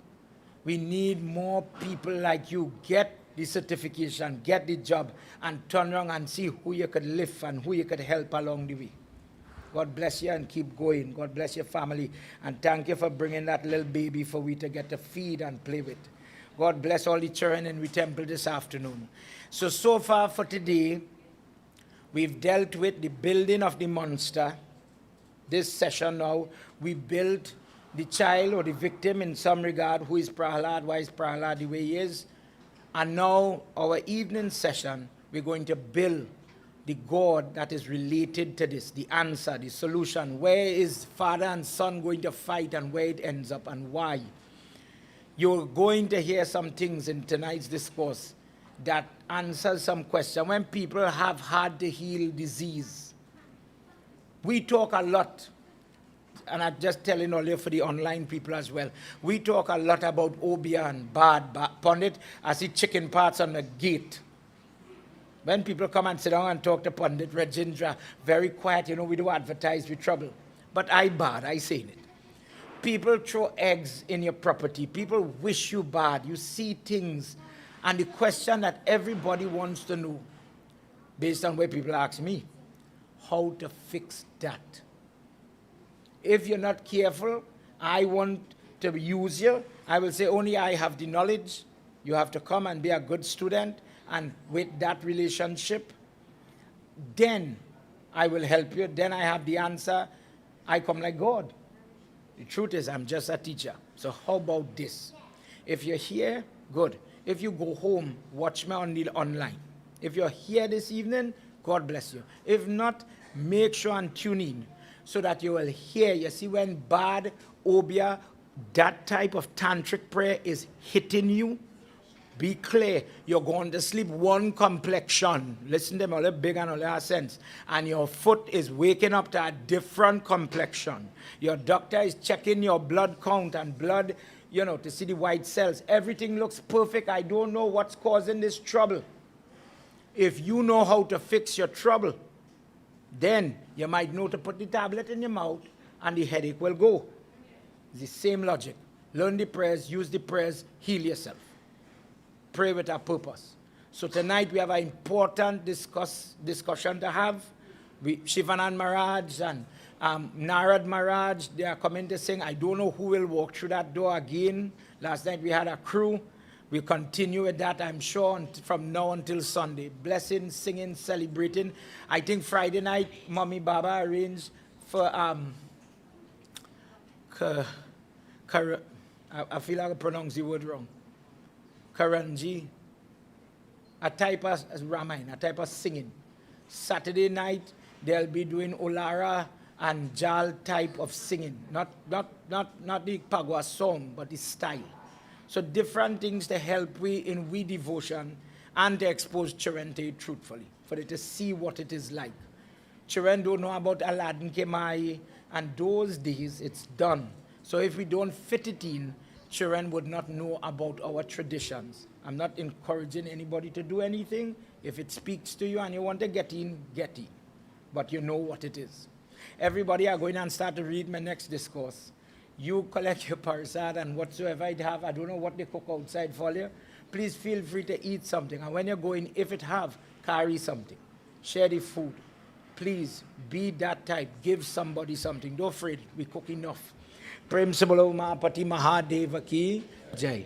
C: We need more people like you. Get the certification, get the job, and turn around and see who you could lift and who you could help along the way. God bless you and keep going. God bless your family. And thank you for bringing that little baby for we to get to feed and play with. God bless all the children in the temple this afternoon. So far for today, we've dealt with the building of the monster. This session now, we built the child or the victim in some regard, who is Prahlad, why is Prahlad the way he is. And now, our evening session, we're going to build the God that is related to this, the answer, the solution. Where is father and son going to fight and where it ends up and why? You're going to hear some things in tonight's discourse that answers some questions. When people have hard to heal disease, we talk a lot, and I'm just telling all you for the online people as well, we talk a lot about obia and bad Pandit. I see chicken parts on the gate. When people come and sit down and talk to Pandit Rajendra, very quiet, you know, we do advertise with trouble. But I bad, I say it. People throw eggs in your property. People wish you bad. You see things. And the question that everybody wants to know, based on where people ask me, how to fix that. If you're not careful, I want to use you. I will say only I have the knowledge. You have to come and be a good student. And with that relationship, then I will help you. Then I have the answer. I come like God. The truth is, I'm just a teacher. So how about this? If you're here, good. If you go home, watch me on the online. If you're here this evening, God bless you. If not, make sure and tune in so that you will hear. You see, when bad, obia, that type of tantric prayer is hitting you, be clear. You're going to sleep one complexion. Listen to them, all big and all sense. And your foot is waking up to a different complexion. Your doctor is checking your blood count and blood, to see the white cells. Everything looks perfect. I don't know what's causing this trouble. If you know how to fix your trouble, then you might know to put the tablet in your mouth and the headache will go. It's the same logic. Learn the prayers, use the prayers, heal yourself. Pray with a purpose. So tonight we have an important discussion to have. Shivanand Maharaj and Narad Maharaj, they are coming to sing. I don't know who will walk through that door again. Last night we had a crew. We'll continue with that, I'm sure, from now until Sunday. Blessing, singing, celebrating. I think Friday night, Mommy Baba arranged for, I feel like I pronounced the word wrong. Karanji, a type of Ramayana, a type of singing. Saturday night, they'll be doing Olara and Jal type of singing. Not the Bhagwat song, but the style. So different things to help we in we devotion and to expose children to it truthfully, for them to see what it is like. Children don't know about Aladdin Kemai, and those days it's done. So if we don't fit it in, children would not know about our traditions. I'm not encouraging anybody to do anything. If it speaks to you and you want to get in, get in. But you know what it is. Everybody are going and start to read my next discourse. You collect your parasad and whatsoever it have. I don't know what they cook outside for you. Please feel free to eat something. And when you're going, if it have, carry something. Share the food. Please be that type. Give somebody something. Don't afraid. We cook enough. Prem se bolo Mahapati Mahadeva ki jai.